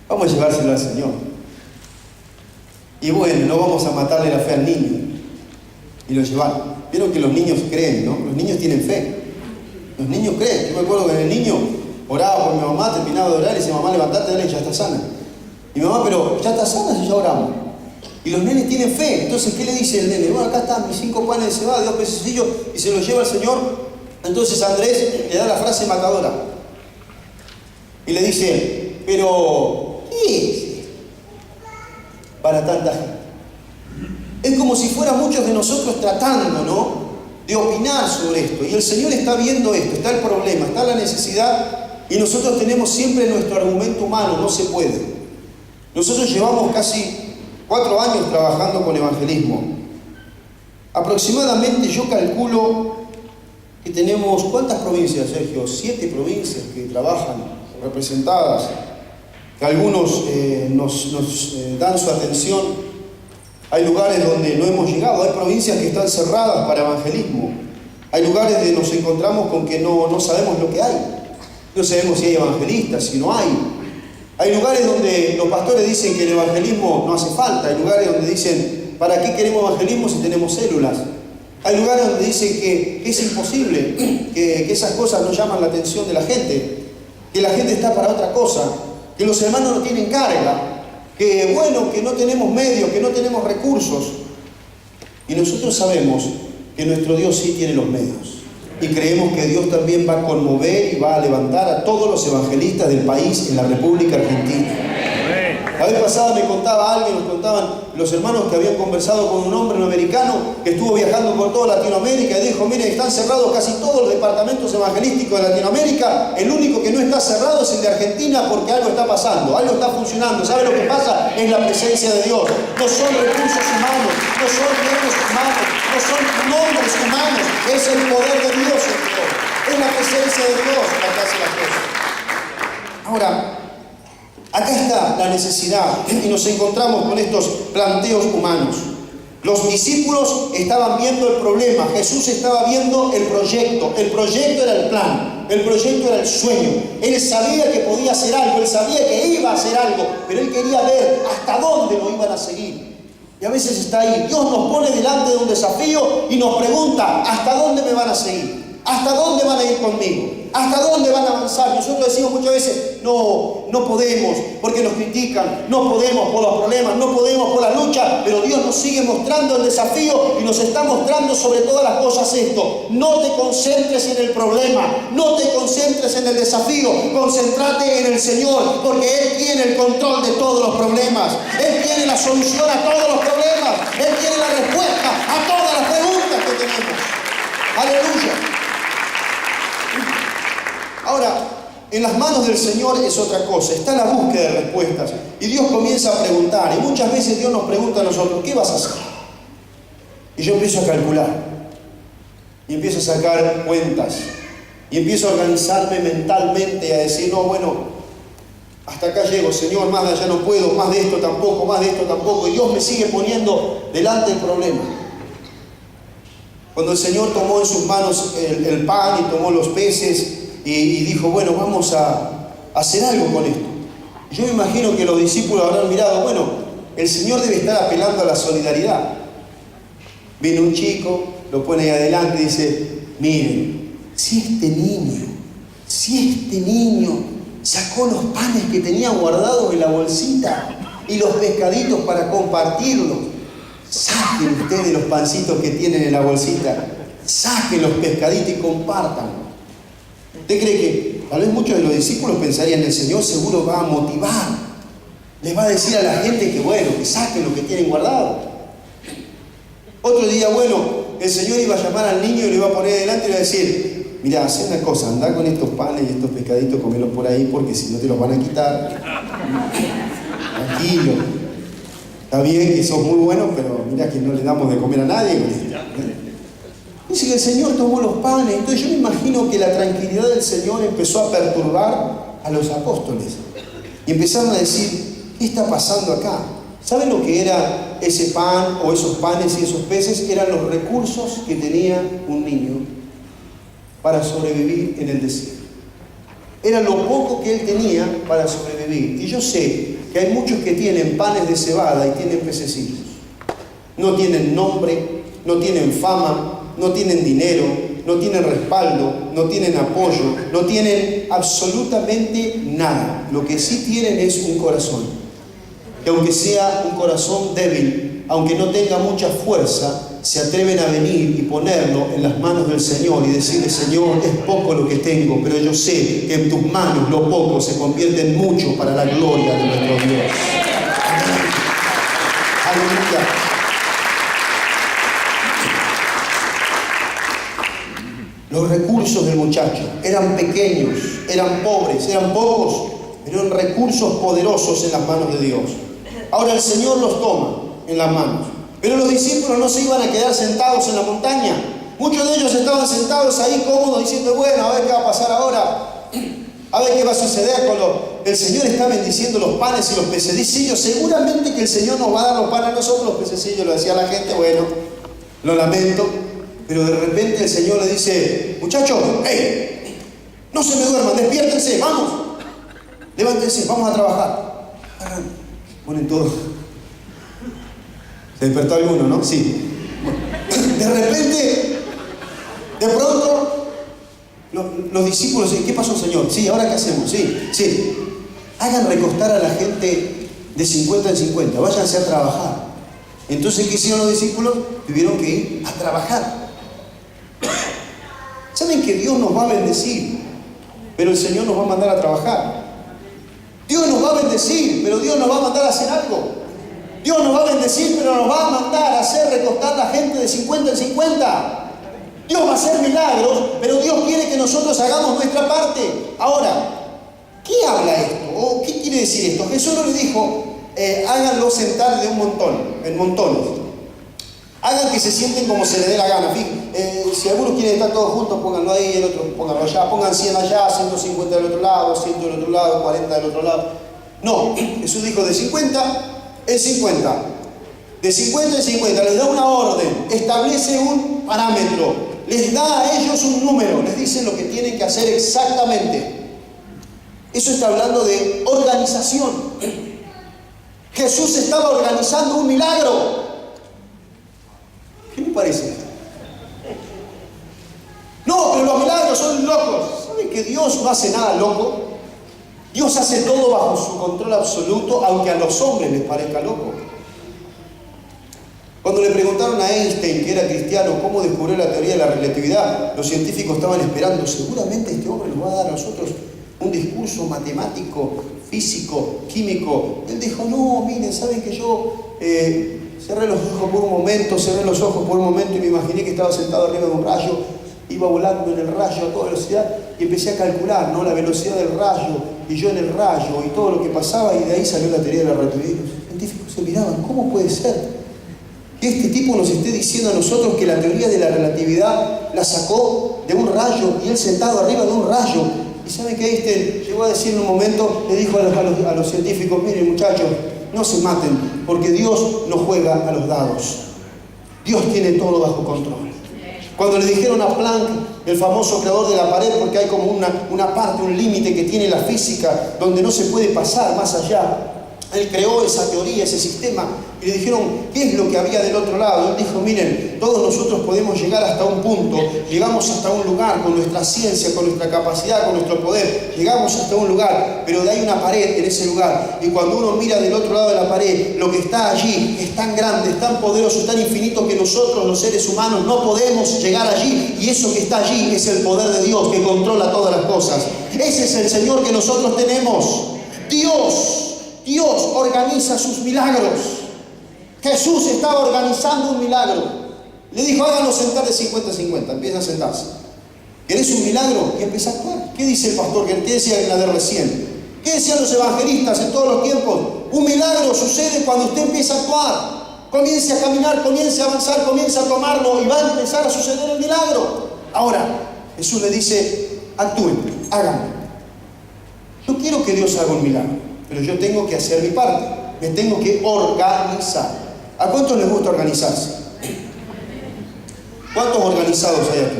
vamos a llevárselo al Señor. Y bueno, no vamos a matarle la fe al niño. Y lo llevaron. Vieron que los niños creen, ¿no? Los niños tienen fe. Los niños creen. Yo me acuerdo que el niño oraba por mi mamá, terminaba de orar y decía, mamá, levantate, dale, ya está sana. Y mi mamá, pero ya está sana si ya oramos. Y los nenes tienen fe. Entonces, ¿qué le dice el nene? Bueno, acá están mis 5 panes de cebada, 2 pececillos, y se los lleva al Señor. Entonces Andrés le da la frase matadora. Y le dice, pero, ¿qué es para tanta gente? Es como si fueran muchos de nosotros tratando, ¿no?, de opinar sobre esto. Y el Señor está viendo esto, está el problema, está la necesidad, y nosotros tenemos siempre nuestro argumento humano, no se puede. Nosotros llevamos casi 4 años trabajando con evangelismo. Aproximadamente yo calculo que tenemos, ¿cuántas provincias, Sergio? 7 provincias que trabajan representadas, que algunos nos dan su atención. Hay lugares donde no hemos llegado, hay provincias que están cerradas para evangelismo. Hay lugares donde nos encontramos con que no sabemos lo que hay. No sabemos si hay evangelistas, si no hay. Hay lugares donde los pastores dicen que el evangelismo no hace falta. Hay lugares donde dicen, ¿para qué queremos evangelismo si tenemos células? Hay lugares donde dicen que es imposible, que esas cosas no llaman la atención de la gente, que la gente está para otra cosa, que los hermanos no tienen carga, que bueno, que no tenemos medios, que no tenemos recursos. Y nosotros sabemos que nuestro Dios sí tiene los medios. Y creemos que Dios también va a conmover y va a levantar a todos los evangelistas del país en la República Argentina. La vez pasada me contaba alguien, nos contaban los hermanos que habían conversado con un hombre americano que estuvo viajando por toda Latinoamérica y dijo, mire, están cerrados casi todos los departamentos evangelísticos de Latinoamérica, el único que no está cerrado es el de Argentina porque algo está pasando, algo está funcionando. ¿Sabe lo que pasa? Es la presencia de Dios. No son recursos humanos, no son medios humanos, no son nombres humanos, es el poder de Dios en Dios. Es la presencia de Dios la que hace las cosas. Ahora, acá está la necesidad y nos encontramos con estos planteos humanos. Los discípulos estaban viendo el problema, Jesús estaba viendo el proyecto era el plan, el proyecto era el sueño. Él sabía que podía hacer algo, él sabía que iba a hacer algo, pero él quería ver hasta dónde lo iban a seguir. Y a veces está ahí, Dios nos pone delante de un desafío y nos pregunta, ¿hasta dónde me van a seguir? ¿Hasta dónde van a ir conmigo? ¿Hasta dónde van a avanzar? Nosotros decimos muchas veces, no podemos porque nos critican, no podemos por los problemas, no podemos por la lucha, pero Dios nos sigue mostrando el desafío y nos está mostrando sobre todas las cosas esto. No te concentres en el problema, no te concentres en el desafío, concéntrate en el Señor, porque Él tiene el control de todos los problemas, Él tiene la solución a todos los problemas, Él tiene la respuesta a todas las preguntas que tenemos. Aleluya. Ahora, en las manos del Señor es otra cosa, está la búsqueda de respuestas. Y Dios comienza a preguntar, y muchas veces Dios nos pregunta a nosotros, ¿qué vas a hacer? Y yo empiezo a calcular, y empiezo a sacar cuentas, y empiezo a organizarme mentalmente y a decir, no, bueno, hasta acá llego, Señor, más de allá no puedo, más de esto tampoco, más de esto tampoco. Y Dios me sigue poniendo delante el problema. Cuando el Señor tomó en sus manos el pan y tomó los peces, y dijo, bueno, vamos a hacer algo con esto. Yo me imagino que los discípulos habrán mirado, bueno, el Señor debe estar apelando a la solidaridad. Viene un chico, lo pone ahí adelante y dice, miren, si este niño sacó los panes que tenía guardados en la bolsita y los pescaditos para compartirlos, saquen ustedes los pancitos que tienen en la bolsita, saquen los pescaditos y compártanlos. ¿Usted cree que tal vez muchos de los discípulos pensarían, el Señor seguro va a motivar, les va a decir a la gente que bueno, que saquen lo que tienen guardado? Otro día, bueno, el Señor iba a llamar al niño y le iba a poner delante y le iba a decir, mira, haz una cosa, anda con estos panes y estos pescaditos, comelos por ahí porque si no te los van a quitar. Tranquilo. Está bien que sos muy bueno, pero mira que no le damos de comer a nadie. Dice que el Señor tomó los panes. Entonces yo me imagino que la tranquilidad del Señor empezó a perturbar a los apóstoles. Y empezaron a decir, ¿qué está pasando acá? ¿Saben lo que era ese pan o esos panes y esos peces? Eran los recursos que tenía un niño para sobrevivir en el desierto. Era lo poco que él tenía para sobrevivir. Y yo sé que hay muchos que tienen panes de cebada y tienen pececillos. No tienen nombre, no tienen fama, no tienen dinero, no tienen respaldo, no tienen apoyo, no tienen absolutamente nada. Lo que sí tienen es un corazón. Que aunque sea un corazón débil, aunque no tenga mucha fuerza, se atreven a venir y ponerlo en las manos del Señor y decirle, Señor, es poco lo que tengo, pero yo sé que en tus manos lo poco se convierte en mucho para la gloria de nuestro Dios. Aleluya. Los recursos del muchacho eran pequeños, eran pobres, eran pocos, pero eran recursos poderosos en las manos de Dios. Ahora el Señor los toma en las manos, pero los discípulos no se iban a quedar sentados en la montaña. Muchos de ellos estaban sentados ahí cómodos diciendo, bueno, a ver qué va a pasar ahora, a ver qué va a suceder con el Señor está bendiciendo los panes y los pececillos. Seguramente que el Señor nos va a dar los panes a nosotros, los pececillos, lo decía la gente, bueno, lo lamento. Pero de repente el Señor le dice, muchachos, hey, no se me duerman, despiértense, vamos, levántense, vamos a trabajar. Ponen todo. ¿Se despertó alguno, no? Sí. Bueno, de repente, de pronto, los discípulos dicen, ¿qué pasó, Señor? Sí, ¿ahora qué hacemos? Sí. Hagan recostar a la gente de 50 en 50, váyanse a trabajar. Entonces, ¿qué hicieron los discípulos? Tuvieron que ir a trabajar. ¿Saben que Dios nos va a bendecir? Pero el Señor nos va a mandar a trabajar. Dios nos va a bendecir, pero Dios nos va a mandar a hacer algo. Dios nos va a bendecir, pero nos va a mandar a hacer recostar la gente de 50 en 50. Dios va a hacer milagros, pero Dios quiere que nosotros hagamos nuestra parte. Ahora, ¿qué habla esto? ¿O qué quiere decir esto? Jesús no le dijo, háganlo sentar de un montón, en montones. Hagan que se sienten como se les dé la gana. Si algunos quieren estar todos juntos, pónganlo ahí, el otro pónganlo allá, pongan 100 allá, 150 del otro lado, 100 del otro lado, 40 del otro lado. No, Jesús dijo de 50 en 50. De 50 en 50, les da una orden, establece un parámetro, les da a ellos un número, les dice lo que tienen que hacer exactamente. Eso está hablando de organización. Jesús estaba organizando un milagro. ¿Qué me parece? No, pero los milagros son locos. ¿Saben que Dios no hace nada loco? Dios hace todo bajo su control absoluto, aunque a los hombres les parezca loco. Cuando le preguntaron a Einstein, que era cristiano, cómo descubrió la teoría de la relatividad, los científicos estaban esperando, seguramente este hombre nos va a dar a nosotros un discurso matemático, físico, químico. Él dijo, no, miren, ¿saben que yo cerré los ojos por un momento y me imaginé que estaba sentado arriba de un rayo, iba volando en el rayo a toda velocidad y empecé a calcular, ¿no?, la velocidad del rayo y yo en el rayo y todo lo que pasaba, y de ahí salió la teoría de la relatividad. Y los científicos se miraban, ¿cómo puede ser que este tipo nos esté diciendo a nosotros que la teoría de la relatividad la sacó de un rayo y él sentado arriba de un rayo? Y saben que Einstein llegó a decir en un momento, le dijo a los científicos, miren muchachos, no se maten, porque Dios no juega a los dados. Dios tiene todo bajo control. Cuando le dijeron a Planck, el famoso creador de la pared, porque hay como una parte, un límite que tiene la física, donde no se puede pasar más allá, él creó esa teoría, ese sistema, y le dijeron, ¿qué es lo que había del otro lado? Él dijo, miren, todos nosotros podemos llegar hasta un punto, llegamos hasta un lugar con nuestra ciencia, con nuestra capacidad, con nuestro poder, llegamos hasta un lugar, pero de ahí una pared en ese lugar, y cuando uno mira del otro lado de la pared, lo que está allí es tan grande, es tan poderoso, es tan infinito que nosotros, los seres humanos, no podemos llegar allí, y eso que está allí es el poder de Dios que controla todas las cosas. Ese es el Señor que nosotros tenemos. Dios organiza sus milagros. Jesús estaba organizando un milagro. Le dijo, háganlo sentar de 50-50, empieza a sentarse. ¿Querés un milagro? Y empieza a actuar. ¿Qué dice el pastor? ¿Qué decía en la de recién? ¿Qué decían los evangelistas en todos los tiempos? Un milagro sucede cuando usted empieza a actuar. Comience a caminar, comience a avanzar, comience a tomarlo y va a empezar a suceder el milagro. Ahora, Jesús le dice, actúen, háganlo. Yo quiero que Dios haga un milagro, pero yo tengo que hacer mi parte. Me tengo que organizar. ¿A cuántos les gusta organizarse? ¿Cuántos organizados hay aquí?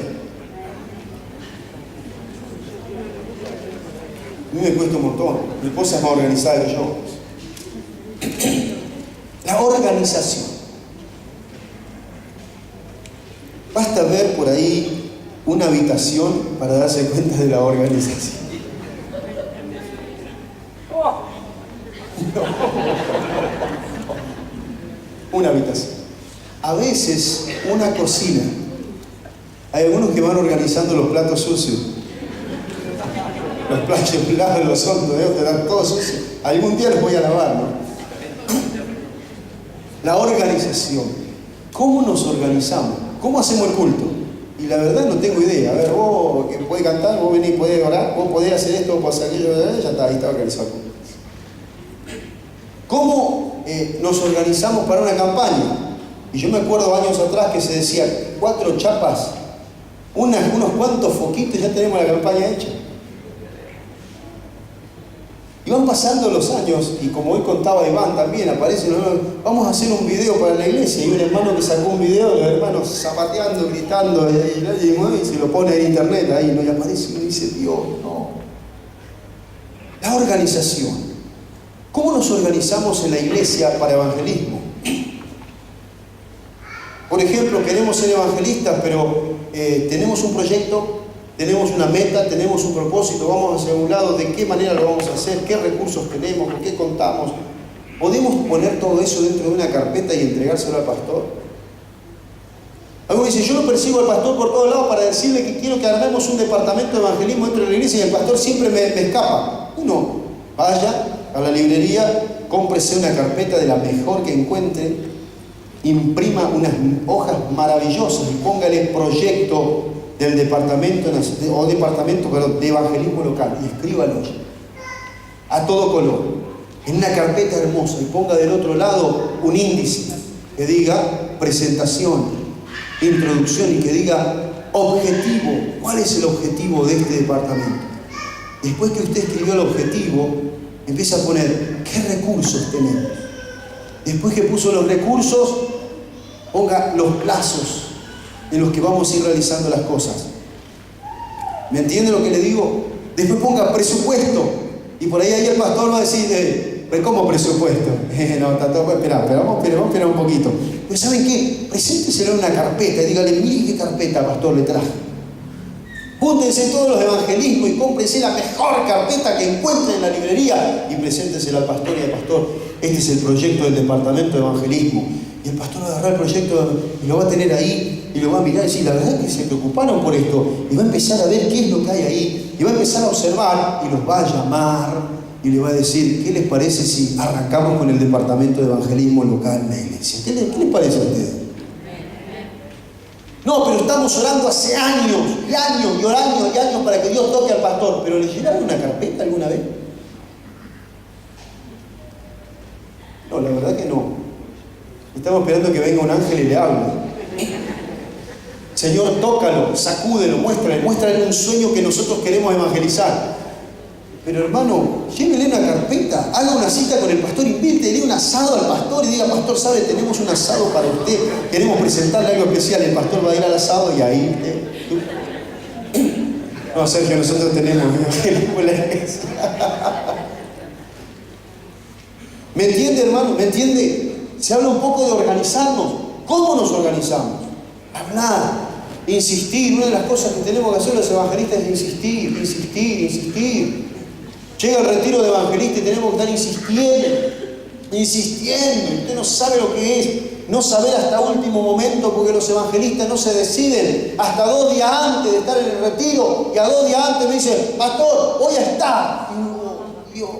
A mí me cuesta un montón. Mi esposa es más organizada que yo. La organización. Basta ver por ahí una habitación para darse cuenta de la organización. Una habitación. A veces una cocina. Hay algunos que van organizando los platos sucios. Los platos platos, los hondos, te dan todo sucio. Algún día los voy a lavar, ¿no? La organización. ¿Cómo nos organizamos? ¿Cómo hacemos el culto? Y la verdad no tengo idea. A ver, vos que podés cantar, vos venís, podés orar, vos podés hacer esto, vos podés hacer aquello, ya está, ahí está organizado. ¿Cómo nos organizamos para una campaña? Y yo me acuerdo años atrás que se decía 4 chapas, unos cuantos foquitos, ya tenemos la campaña hecha. Y van pasando los años, y como hoy contaba Iván también, aparece, vamos a hacer un video para la iglesia, y un hermano que sacó un video, los hermanos zapateando, gritando, y nadie mueve, y se lo pone en internet ahí, ¿no? Y aparece y dice, Dios, no. La organización. ¿Cómo nos organizamos en la iglesia para evangelismo? Por ejemplo, queremos ser evangelistas, pero tenemos un proyecto, tenemos una meta, tenemos un propósito, vamos hacia un lado, ¿de qué manera lo vamos a hacer? ¿Qué recursos tenemos? ¿Con qué contamos? ¿Podemos poner todo eso dentro de una carpeta y entregárselo al pastor? Algunos dicen, yo lo persigo al pastor por todos lados para decirle que quiero que armemos un departamento de evangelismo dentro de la iglesia y el pastor siempre me escapa. Uno, vaya, a la librería, cómprese una carpeta de la mejor que encuentre, imprima unas hojas maravillosas y póngale proyecto del departamento de evangelismo local y escríbalo a todo color, en una carpeta hermosa, y ponga del otro lado un índice que diga presentación, introducción, y que diga objetivo. ¿Cuál es el objetivo de este departamento? Después que usted escribió el objetivo, empieza a poner qué recursos tenemos. Después que puso los recursos, ponga los plazos en los que vamos a ir realizando las cosas. ¿Me entiende lo que le digo? Después ponga presupuesto. Y por ahí el pastor va a decir, ¿cómo presupuesto? No, vamos a esperar un poquito. Pero ¿saben qué? Presénteselo en una carpeta y dígale, mire qué carpeta, pastor, le traje. Júntense todos los evangelismos y cómprense la mejor carpeta que encuentren en la librería y preséntesela al pastor y al pastor. Este es el proyecto del departamento de evangelismo. Y el pastor va a agarrar el proyecto y lo va a tener ahí y lo va a mirar y decir, la verdad es que se preocuparon por esto. Y va a empezar a ver qué es lo que hay ahí. Y va a empezar a observar y los va a llamar y le va a decir, ¿qué les parece si arrancamos con el departamento de evangelismo local en la iglesia? ¿Qué les parece a ustedes? No, pero estamos orando hace años y años para que Dios toque al pastor. ¿Pero le llenaron una carpeta alguna vez? No, la verdad que no. Estamos esperando que venga un ángel y le hable. Señor, tócalo, sacúdelo, muéstrale un sueño que nosotros queremos evangelizar. Pero hermano, llévele una carpeta, haga una cita con el pastor, invítele un asado al pastor y diga, pastor, ¿sabe? Tenemos un asado para usted, queremos presentarle algo especial. El pastor va a ir al asado y ahí... No, Sergio, nosotros tenemos evangelismo en la iglesia. ¿Me entiende, hermano? ¿Me entiende? Se habla un poco de organizarnos. ¿Cómo nos organizamos? Hablar, insistir. Una de las cosas que tenemos que hacer los evangelistas es insistir. Llega el retiro de evangelista y tenemos que estar insistiendo. Usted no sabe lo que es no saber hasta último momento, porque los evangelistas no se deciden hasta 2 días antes de estar en el retiro, y a 2 días antes me dicen, pastor, voy a estar. Y Dios.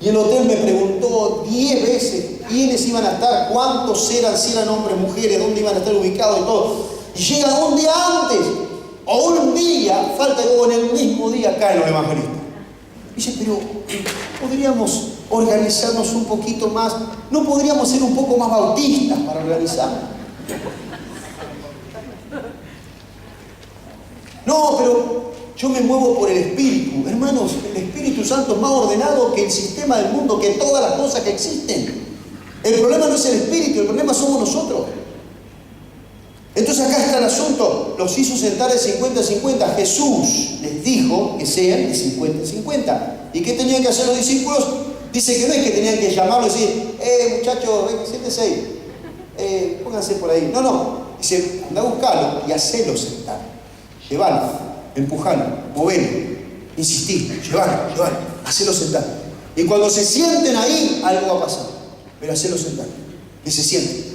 Y el hotel me preguntó 10 veces quiénes iban a estar, cuántos eran, si eran hombres, mujeres, dónde iban a estar ubicados y todo. Y llegan un día antes, o un día, falta que en el mismo día caen los evangelistas. Dice, pero podríamos organizarnos un poquito más, ¿no podríamos ser un poco más bautistas para organizarnos? No, pero yo me muevo por el Espíritu. Hermanos, el Espíritu Santo es más ordenado que el sistema del mundo, que todas las cosas que existen. El problema no es el Espíritu, el problema somos nosotros. Entonces acá está el asunto, los hizo sentar de 50-50. Jesús les dijo que sean de 50-50. ¿Y qué tenían que hacer los discípulos? Dice que no es que tenían que llamarlo y decir, muchachos, siéntense ahí, pónganse por ahí. No, dice, anda a buscarlo y hacelo sentar. Llevarlo, empujarlo, moverlo, insistir, llevarlo, hacelo sentar. Y cuando se sienten ahí, algo va a pasar. Pero hacelo sentar, que se sienten.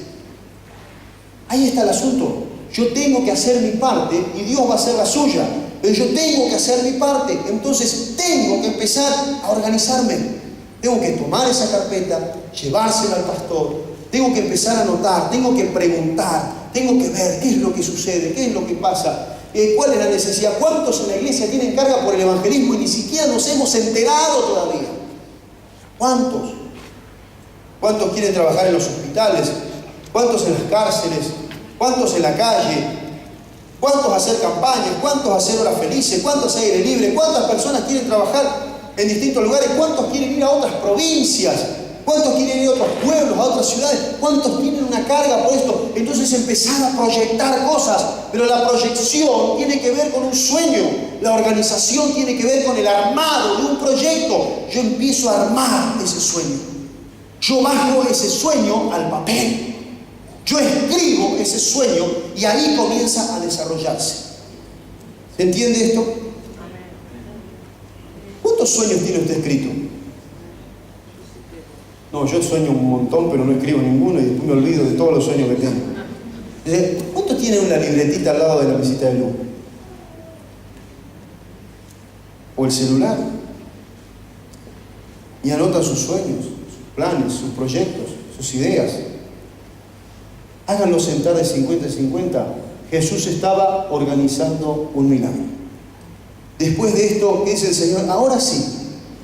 Ahí está el asunto. Yo tengo que hacer mi parte y Dios va a hacer la suya. Pero yo tengo que hacer mi parte. Entonces tengo que empezar a organizarme. Tengo que tomar esa carpeta, llevársela al pastor. Tengo que empezar a anotar, tengo que preguntar, tengo que ver qué es lo que sucede, qué es lo que pasa, cuál es la necesidad. ¿Cuántos en la iglesia tienen carga por el evangelismo y ni siquiera nos hemos enterado todavía? ¿Cuántos? ¿Cuántos quieren trabajar en los hospitales? ¿Cuántos en las cárceles? ¿Cuántos en la calle? ¿Cuántos hacer campañas? ¿Cuántos hacer horas felices? ¿Cuántos aire libre? ¿Cuántas personas quieren trabajar en distintos lugares? ¿Cuántos quieren ir a otras provincias? ¿Cuántos quieren ir a otros pueblos, a otras ciudades? ¿Cuántos tienen una carga por esto? Entonces empezar a proyectar cosas, pero la proyección tiene que ver con un sueño, la organización tiene que ver con el armado de un proyecto. Yo empiezo a armar ese sueño, yo bajo ese sueño al papel, yo escribo ese sueño y ahí comienza a desarrollarse. ¿Se entiende esto? ¿Cuántos sueños tiene usted escrito? No, yo sueño un montón, pero no escribo ninguno y después me olvido de todos los sueños que tengo. ¿Cuánto tiene una libretita al lado de la mesita de luz? ¿O el celular? y anota sus sueños, sus planes, sus proyectos, sus ideas. Háganlo sentar de 50 en 50. Jesús estaba organizando un milagro. Después de esto, ¿qué dice el Señor? Ahora sí,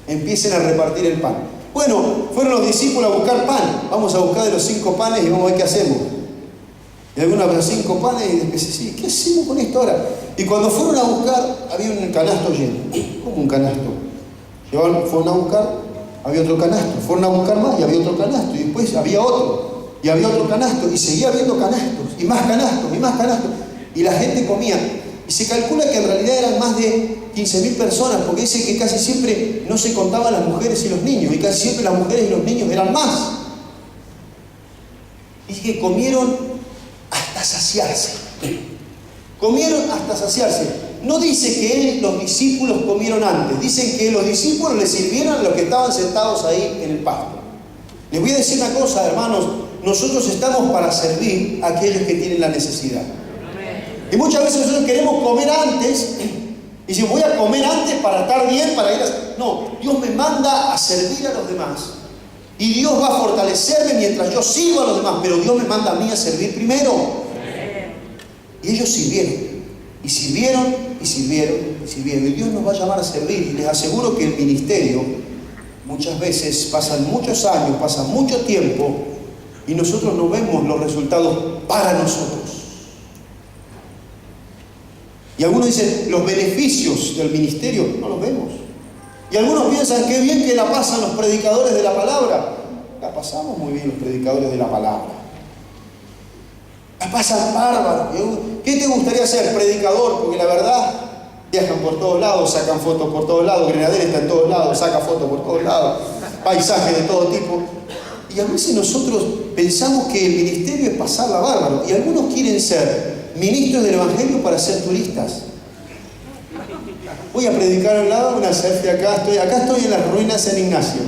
empiecen a repartir el pan. Bueno, fueron los discípulos a buscar pan. Vamos a buscar de los 5 panes y vamos a ver qué hacemos. Y algunos de los 5 panes y después, sí, ¿qué hacemos con esto ahora? Y cuando fueron a buscar, había un canasto lleno. ¿Cómo un canasto? Fueron a buscar, había otro canasto. Fueron a buscar más y había otro canasto. Y después había otro. Y había otro canasto. Y seguía habiendo canastos. Y más canastos. Y más canastos. Y la gente comía. Y se calcula que en realidad eran más de 15.000 personas. Porque dice que casi siempre no se contaban las mujeres y los niños. Y casi siempre las mujeres y los niños eran más. Y que comieron hasta saciarse. Comieron hasta saciarse. No dice que los discípulos comieron antes. Dicen que los discípulos le sirvieron a los que estaban sentados ahí en el pasto. Les voy a decir una cosa, hermanos. Nosotros estamos para servir a aquellos que tienen la necesidad. Y muchas veces nosotros queremos comer antes. Y si voy a comer antes para estar bien, para ir a... No, Dios me manda a servir a los demás. Y Dios va a fortalecerme mientras yo sirvo a los demás. Pero Dios me manda a mí a servir primero. Y ellos sirvieron. Y sirvieron, y sirvieron, y sirvieron. Y Dios nos va a llamar a servir. Y les aseguro que el ministerio, muchas veces pasan muchos años, pasa mucho tiempo, y nosotros no vemos los resultados para nosotros. Y algunos dicen, los beneficios del ministerio no los vemos. Y algunos piensan, qué bien que la pasan los predicadores de la palabra. La pasamos muy bien los predicadores de la palabra. La pasan bárbaro. ¿Qué te gustaría ser? Predicador, porque la verdad, viajan por todos lados, sacan fotos por todos lados, Grenader está en todos lados, saca fotos por todos lados, paisajes de todo tipo. Y a veces nosotros pensamos que el ministerio es pasarla bárbaro. Y algunos quieren ser ministros del Evangelio para ser turistas. Voy a predicar al lado, una selfie acá estoy en las ruinas de San Ignacio.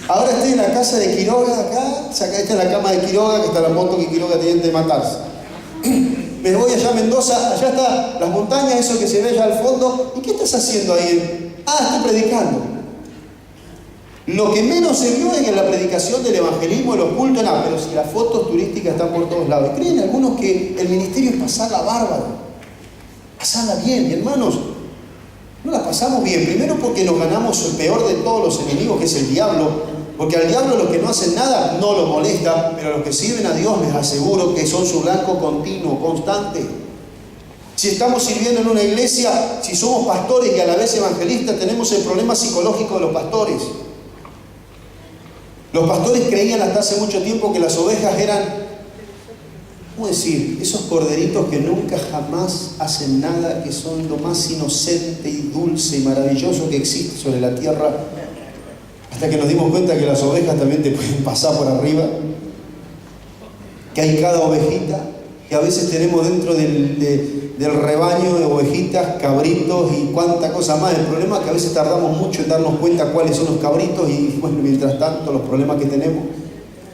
Ahora estoy en la casa de Quiroga, acá, esta es la cama de Quiroga, que está la moto que Quiroga tiene de matarse. Me voy allá a Mendoza, allá está las montañas, eso que se ve allá al fondo. ¿Y qué estás haciendo ahí? Estoy predicando. Lo que menos se vio es en la predicación del evangelismo, de los cultos, nada, pero si las fotos turísticas están por todos lados. Y creen algunos que el ministerio es pasarla bárbaro, pasarla bien. Y hermanos, no la pasamos bien. Primero porque nos ganamos el peor de todos los enemigos, que es el diablo. Porque al diablo los que no hacen nada no lo molesta, pero a los que sirven a Dios les aseguro que son su blanco continuo, constante. Si estamos sirviendo en una iglesia, si somos pastores y a la vez evangelistas, tenemos el problema psicológico de los pastores. Los pastores creían hasta hace mucho tiempo que las ovejas eran, ¿cómo decir?, esos corderitos que nunca jamás hacen nada, que son lo más inocente y dulce y maravilloso que existe sobre la tierra. Hasta que nos dimos cuenta que las ovejas también te pueden pasar por arriba, que hay cada ovejita, que a veces tenemos dentro del rebaño de ovejitas, cabritos y cuánta cosa más. El problema es que a veces tardamos mucho en darnos cuenta cuáles son los cabritos y bueno, mientras tanto los problemas que tenemos.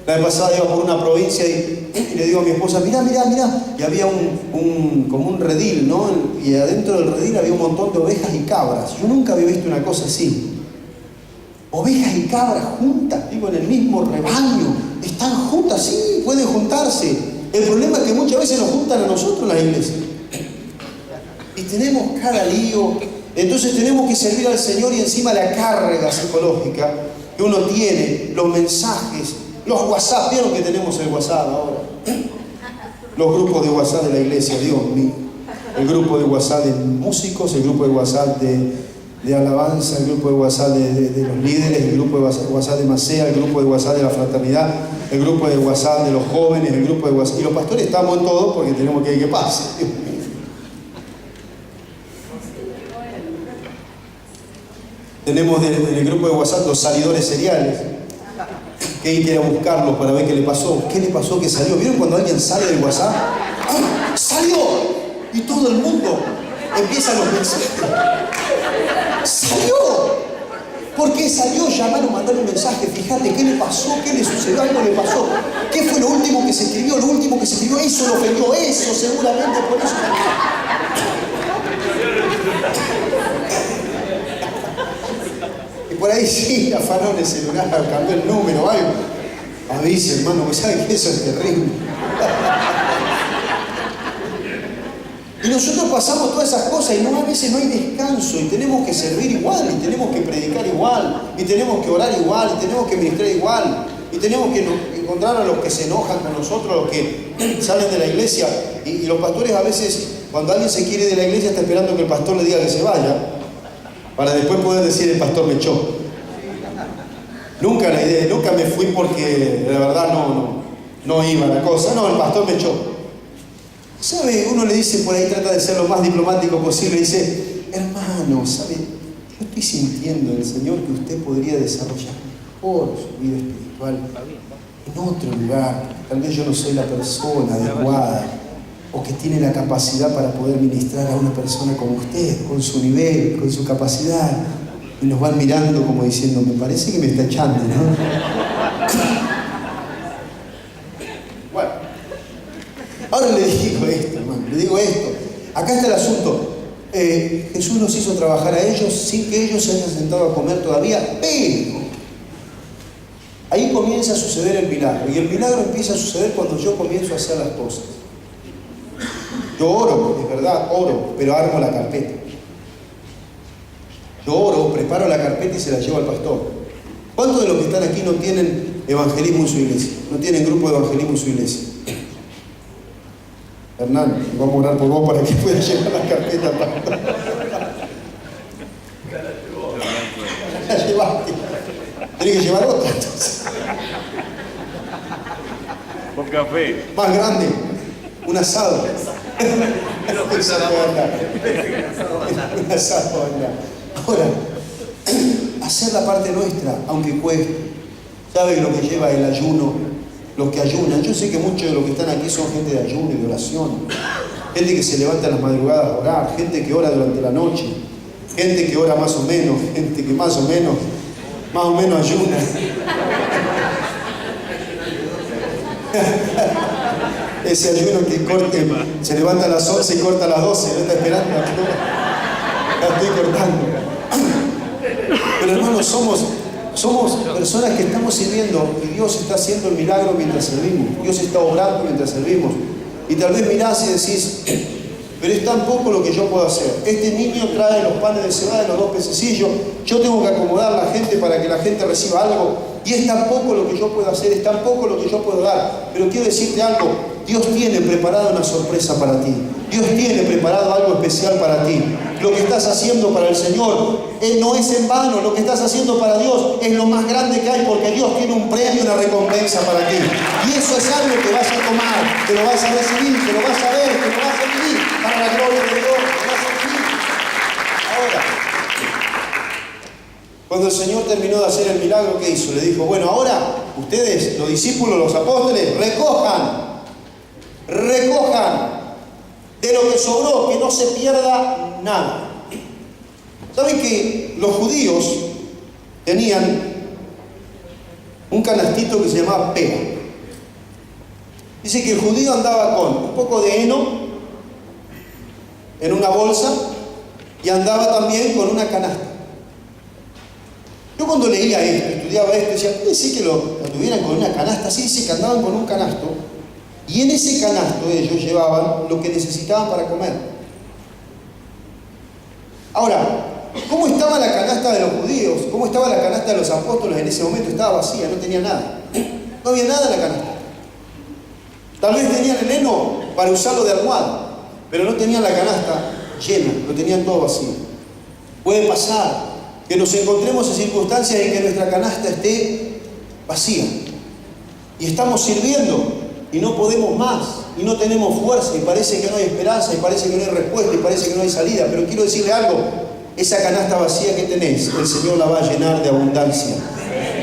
La vez pasada iba por una provincia y le digo a mi esposa, mirá, y había como un redil, ¿no? Y adentro del redil había un montón de ovejas y cabras. Yo nunca había visto una cosa así. Ovejas y cabras juntas, digo, en el mismo rebaño, están juntas, sí, pueden juntarse. El problema es que muchas veces nos juntan a nosotros en la iglesia. Y tenemos cada lío. Entonces tenemos que servir al Señor y encima la carga psicológica que uno tiene, los mensajes, los WhatsApp. ¿Vieron que tenemos el WhatsApp ahora? Los grupos de WhatsApp de la iglesia, Dios mío. El grupo de WhatsApp de músicos, el grupo de WhatsApp de alabanza, el grupo de WhatsApp de los líderes, el grupo de WhatsApp de Macea, el grupo de WhatsApp de la fraternidad, el grupo de WhatsApp de los jóvenes, el grupo de WhatsApp. Y los pastores estamos en todo porque tenemos que pase. Tenemos en el grupo de WhatsApp los salidores seriales, que hay que ir a buscarlos para ver qué le pasó. ¿Qué le pasó que salió? ¿Vieron cuando alguien sale del WhatsApp? ¡Ah! ¡Salió! Y todo el mundo empiezan los mensajes. ¡Salió! ¿Por qué salió? Llamaron, mandaron un mensaje. Fíjate, ¿qué le pasó? ¿Qué le sucedió? Algo le pasó. ¿Qué fue lo último que se escribió? Lo último que se escribió, eso lo ofendió, eso seguramente por eso. por ahí sí afanó en el celular, cambió el número o algo. Avise, hermano, porque sabe que eso es terrible. Y nosotros pasamos todas esas cosas y a veces no hay descanso y tenemos que servir igual, y tenemos que predicar igual, y tenemos que orar igual, y tenemos que ministrar igual, y tenemos que encontrar a los que se enojan con nosotros, a los que salen de la iglesia. Y los pastores a veces, cuando alguien se quiere ir de la iglesia, está esperando que el pastor le diga que se vaya, para después poder decir el pastor me echó. Nunca me fui porque la verdad no iba la cosa, no, el pastor me echó. ¿Sabe? Uno le dice por ahí, trata de ser lo más diplomático posible, dice, hermano, ¿sabe? Yo estoy sintiendo en el Señor que usted podría desarrollar mejor su vida espiritual en otro lugar. Tal vez yo no soy la persona adecuada o que tiene la capacidad para poder ministrar a una persona como usted, con su nivel, con su capacidad. Y nos van mirando como diciendo, me parece que me está echando, ¿no? Ahora le digo esto, hermano, le digo esto. Acá está el asunto. Jesús los hizo trabajar a ellos sin que ellos se hayan sentado a comer todavía, pero ahí comienza a suceder el milagro. Y el milagro empieza a suceder cuando yo comienzo a hacer las cosas. Yo oro, es verdad, oro, pero armo la carpeta. Yo oro, preparo la carpeta y se la llevo al pastor. ¿Cuántos de los que están aquí no tienen evangelismo en su iglesia? No tienen grupo de evangelismo en su iglesia. Hernán, vamos a orar por vos para que puedas llevar la carpeta al pastor. La llevaste. Tenés que llevar otra entonces. Con café. Más grande. Un asado. Un asado allá. Ahora, hacer la parte nuestra, aunque cueste. ¿Sabe lo que lleva el ayuno? Los que ayunan. Yo sé que muchos de los que están aquí son gente de ayuno y de oración. Gente que se levanta en las madrugadas a orar. Gente que ora durante la noche. Gente que ora más o menos. Gente que más o menos ayuna. Ese ayuno que se levanta a las 11 y corta a las 12. No está esperando. La estoy cortando. Pero hermanos, somos personas que estamos sirviendo y Dios está haciendo el milagro mientras servimos. Dios está obrando mientras servimos. Y tal vez mirás y decís, pero es tan poco lo que yo puedo hacer. Este niño trae los panes de cebada y los 2 pececillos. Yo tengo que acomodar a la gente para que la gente reciba algo. Y es tan poco lo que yo puedo hacer, es tan poco lo que yo puedo dar. Pero quiero decirte algo, Dios tiene preparado una sorpresa para ti. Dios tiene preparado algo especial para ti. Lo que estás haciendo para el Señor no es en vano. Lo que estás haciendo para Dios es lo más grande que hay, porque Dios tiene un premio, una recompensa para ti. Y eso es algo que vas a tomar, que lo vas a recibir, que lo vas a ver, que lo vas a vivir para la gloria de Dios, que lo vas a vivir. Ahora, cuando el Señor terminó de hacer el milagro, ¿qué hizo? Le dijo, bueno, ahora ustedes, los discípulos, los apóstoles, recojan de lo que sobró, que no se pierda nada. ¿Saben que los judíos tenían un canastito que se llamaba pega? Dice que el judío andaba con un poco de heno en una bolsa y andaba también con una canasta. Yo cuando leía esto, estudiaba esto, decía, puede ser que lo tuvieran con una canasta. Sí, dice que andaban con un canasto. Y en ese canasto ellos llevaban lo que necesitaban para comer. Ahora, ¿cómo estaba la canasta de los judíos? ¿Cómo estaba la canasta de los apóstoles en ese momento? Estaba vacía, no tenía nada. No había nada en la canasta. Tal vez tenían el heno para usarlo de almohada, pero no tenían la canasta llena, lo tenían todo vacío. Puede pasar que nos encontremos en circunstancias en que nuestra canasta esté vacía. Y estamos sirviendo y no podemos más, y no tenemos fuerza, y parece que no hay esperanza, y parece que no hay respuesta, y parece que no hay salida. Pero quiero decirle algo, esa canasta vacía que tenés, el Señor la va a llenar de abundancia.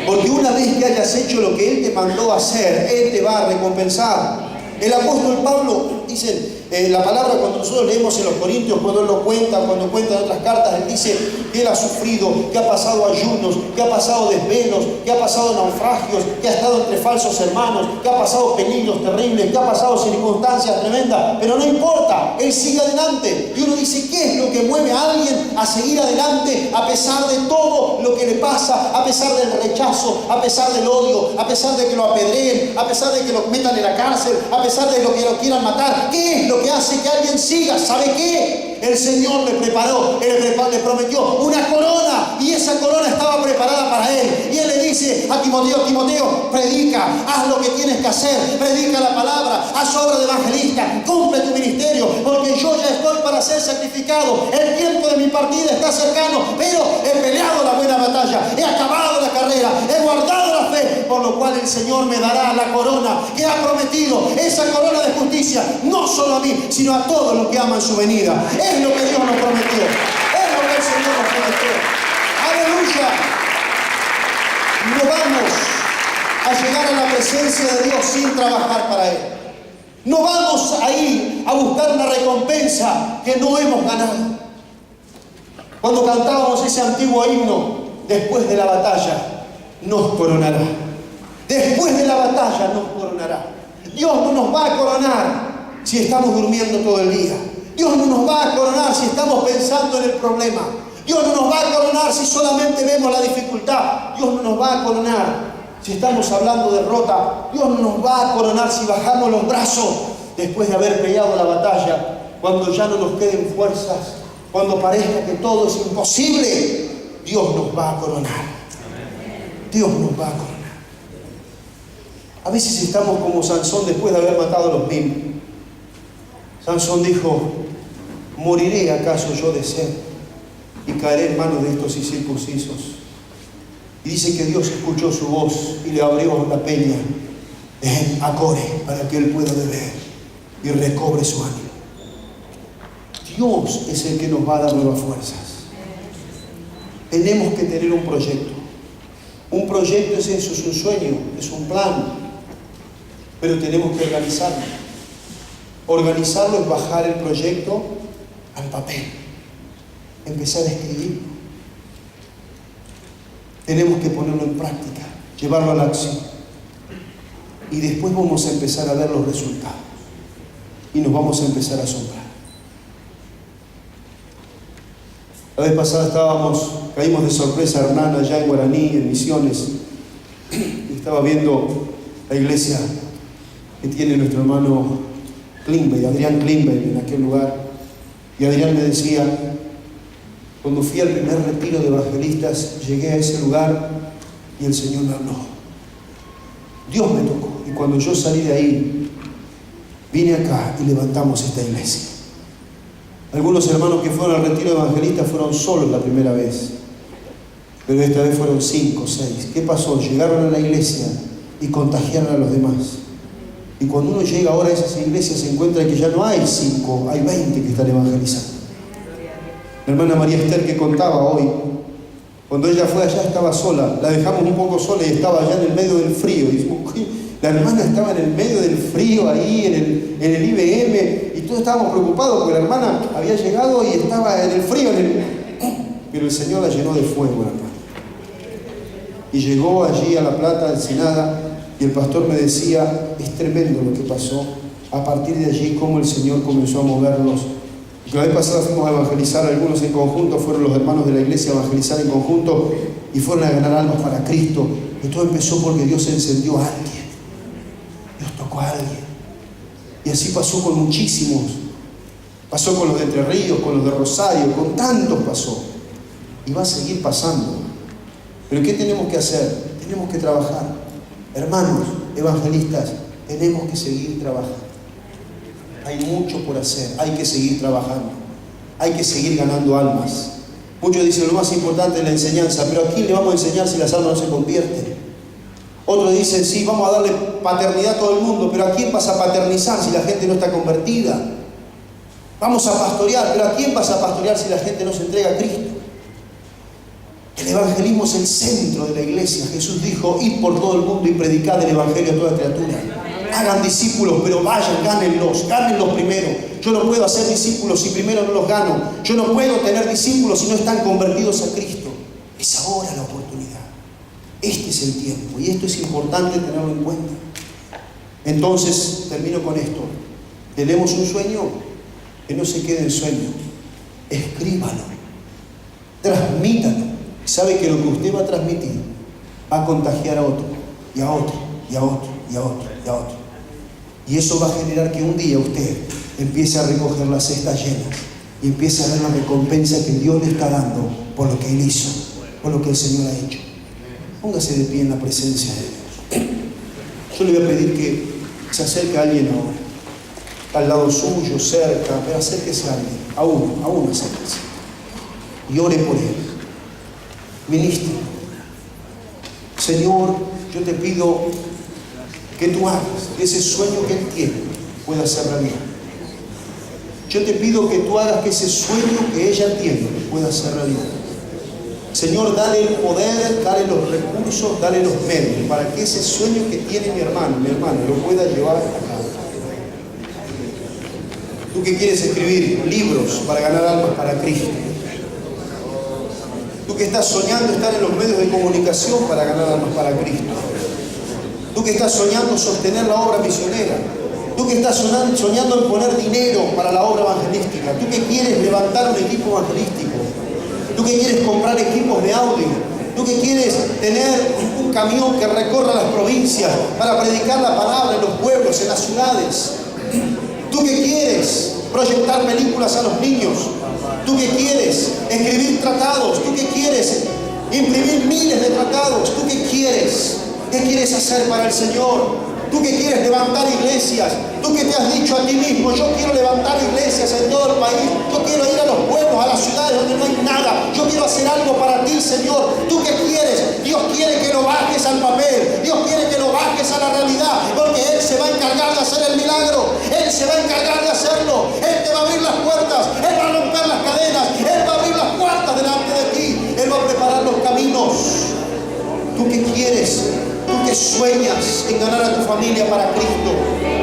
Porque una vez que hayas hecho lo que Él te mandó a hacer, Él te va a recompensar. El apóstol Pablo, dicen, La palabra, cuando nosotros leemos en los Corintios, cuando él lo cuenta, cuando cuenta en otras cartas, él dice que él ha sufrido, que ha pasado ayunos, que ha pasado desvelos, que ha pasado naufragios, que ha estado entre falsos hermanos, que ha pasado peligros terribles, que ha pasado circunstancias tremendas, pero no importa, él sigue adelante. Y uno dice, ¿qué es lo que mueve a alguien a seguir adelante a pesar de todo lo que le pasa, a pesar del rechazo, a pesar del odio, a pesar de que lo apedreen, a pesar de que lo metan en la cárcel, a pesar de que lo quieran matar? ¿Qué es lo que hace que alguien siga? ¿Sabe qué? El Señor le preparó, le prometió una corona, y esa corona estaba preparada para él. Y él le dice a Timoteo: Timoteo, predica, haz lo que tienes que hacer, predica la palabra, haz obra de evangelista, cumple tu ministerio, porque yo ya estoy para ser sacrificado, el tiempo de mi partida está cercano, pero he peleado la buena batalla, he acabado la carrera, he guardado la fe, por lo cual el Señor me dará la corona que ha prometido, esa corona de justicia, no solo a mí, sino a todos los que aman su venida. Es lo que Dios nos prometió, es lo que el Señor nos prometió. ¡Aleluya! No vamos a llegar a la presencia de Dios sin trabajar para Él. No vamos a ir a buscar una recompensa que no hemos ganado. Cuando cantábamos ese antiguo himno, después de la batalla nos coronará. Después de la batalla nos coronará. Dios no nos va a coronar si estamos durmiendo todo el día. Dios no nos va a coronar si estamos pensando en el problema. Dios no nos va a coronar si solamente vemos la dificultad. Dios no nos va a coronar si estamos hablando de derrota. Dios no nos va a coronar si bajamos los brazos después de haber peleado la batalla, cuando ya no nos queden fuerzas, cuando parezca que todo es imposible. Dios nos va a coronar. Dios nos va a coronar. A veces estamos como Sansón después de haber matado a los 1000. Sansón dijo: ¿moriré acaso yo de sed y caeré en manos de estos incircuncisos? Y dice que Dios escuchó su voz y le abrió la peña en Acore para que él pueda beber y recobre su ánimo. Dios es el que nos va a dar nuevas fuerzas. Tenemos que tener un proyecto. Un proyecto es eso, es un sueño, es un plan, pero tenemos que organizarlo. Organizarlo es bajar el proyecto al papel, empezar a escribir. Tenemos que ponerlo en práctica, llevarlo a la acción, y después vamos a empezar a ver los resultados y nos vamos a empezar a asombrar. La vez pasada caímos de sorpresa a Hernán allá en Guaraní, en Misiones, y estaba viendo la iglesia que tiene nuestro hermano Klimberg, Adrián Klimberg, en aquel lugar. Y Adrián me decía: cuando fui al primer retiro de evangelistas, llegué a ese lugar y el Señor me habló. Dios me tocó. Y cuando yo salí de ahí, vine acá y levantamos esta iglesia. Algunos hermanos que fueron al retiro de evangelistas fueron solos la primera vez, pero esta vez fueron 5 o 6. ¿Qué pasó? Llegaron a la iglesia y contagiaron a los demás. Y cuando uno llega ahora a esas iglesias, se encuentra que ya no hay 5, hay 20 que están evangelizando. La hermana María Esther, que contaba hoy, cuando ella fue allá estaba sola, la dejamos un poco sola y estaba allá en el medio del frío. Y la hermana estaba en el medio del frío ahí, en el IBM, y todos estábamos preocupados porque la hermana había llegado y estaba en el frío, pero el Señor la llenó de fuego, la hermana. Y llegó allí a La Plata, Ensenada, y el pastor me decía: es tremendo lo que pasó. A partir de allí, cómo el Señor comenzó a moverlos. La vez pasada fuimos a evangelizar, algunos en conjunto, fueron los hermanos de la iglesia a evangelizar en conjunto y fueron a ganar almas para Cristo. Y todo empezó porque Dios encendió a alguien, Dios tocó a alguien. Y así pasó con muchísimos. Pasó con los de Entre Ríos, con los de Rosario, con tantos pasó. Y va a seguir pasando. Pero ¿qué tenemos que hacer? Tenemos que trabajar. Hermanos, evangelistas, tenemos que seguir trabajando. Hay mucho por hacer, hay que seguir trabajando, hay que seguir ganando almas. Muchos dicen: lo más importante es la enseñanza, pero ¿a quién le vamos a enseñar si las almas no se convierten? Otros dicen: sí, vamos a darle paternidad a todo el mundo, pero ¿a quién vas a paternizar si la gente no está convertida? Vamos a pastorear, pero ¿a quién vas a pastorear si la gente no se entrega a Cristo? El evangelismo es el centro de la iglesia. Jesús dijo: id por todo el mundo y predicad el evangelio a toda criatura. hagan discípulos, pero vayan, gánenlos primero. Yo no puedo hacer discípulos si primero no los gano. Yo no puedo tener discípulos si no están convertidos a Cristo. Es ahora la oportunidad. Este es el tiempo y esto es importante tenerlo en cuenta. Entonces, termino con esto. Tenemos un sueño, que no se quede en sueño. Escríbalo, transmítalo. Sabe que lo que usted va a transmitir va a contagiar a otro, y a otro, y a otro, y a otro, y a otro. Y eso va a generar que un día usted empiece a recoger las cestas llenas y empiece a ver la recompensa que Dios le está dando por lo que Él hizo, por lo que el Señor ha hecho. Póngase de pie en la presencia de Dios. Yo le voy a pedir que se acerque a alguien ahora, al lado suyo, cerca, pero acérquese a alguien, a uno acérquese. Y ore por él. Ministre. Señor, yo te pido que tú hagas que ese sueño que él tiene pueda ser realidad. Yo te pido que tú hagas que ese sueño que ella tiene pueda ser realidad. Señor, dale el poder, dale los recursos, dale los medios para que ese sueño que tiene mi hermano, lo pueda llevar a cabo. Tú que quieres escribir libros para ganar almas para Cristo. Tú que estás soñando estar en los medios de comunicación para ganar almas para Cristo. Tú que estás soñando sostener la obra misionera. Tú que estás soñando en poner dinero para la obra evangelística. Tú que quieres levantar un equipo evangelístico. Tú que quieres comprar equipos de audio. Tú que quieres tener un camión que recorra las provincias para predicar la palabra en los pueblos, en las ciudades. Tú que quieres proyectar películas a los niños. Tú que quieres escribir tratados. Tú que quieres imprimir miles de tratados. Tú que quieres. ¿Qué quieres hacer para el Señor? Tú que quieres levantar iglesias, tú que te has dicho a ti mismo, yo quiero levantar iglesias en todo el país, yo quiero ir a los pueblos, a las ciudades donde no hay nada, yo quiero hacer algo para ti, Señor. ¿Tú qué quieres? Dios quiere que lo bajes al papel, Dios quiere que lo bajes a la realidad, porque Él se va a encargar de hacer el milagro, Él se va a encargar de hacerlo, Él te va a abrir las puertas, Él va a romper las cadenas, Él va a abrir las puertas delante de ti, Él va a preparar los caminos. ¿Tú qué quieres? Tú que sueñas en ganar a tu familia para Cristo.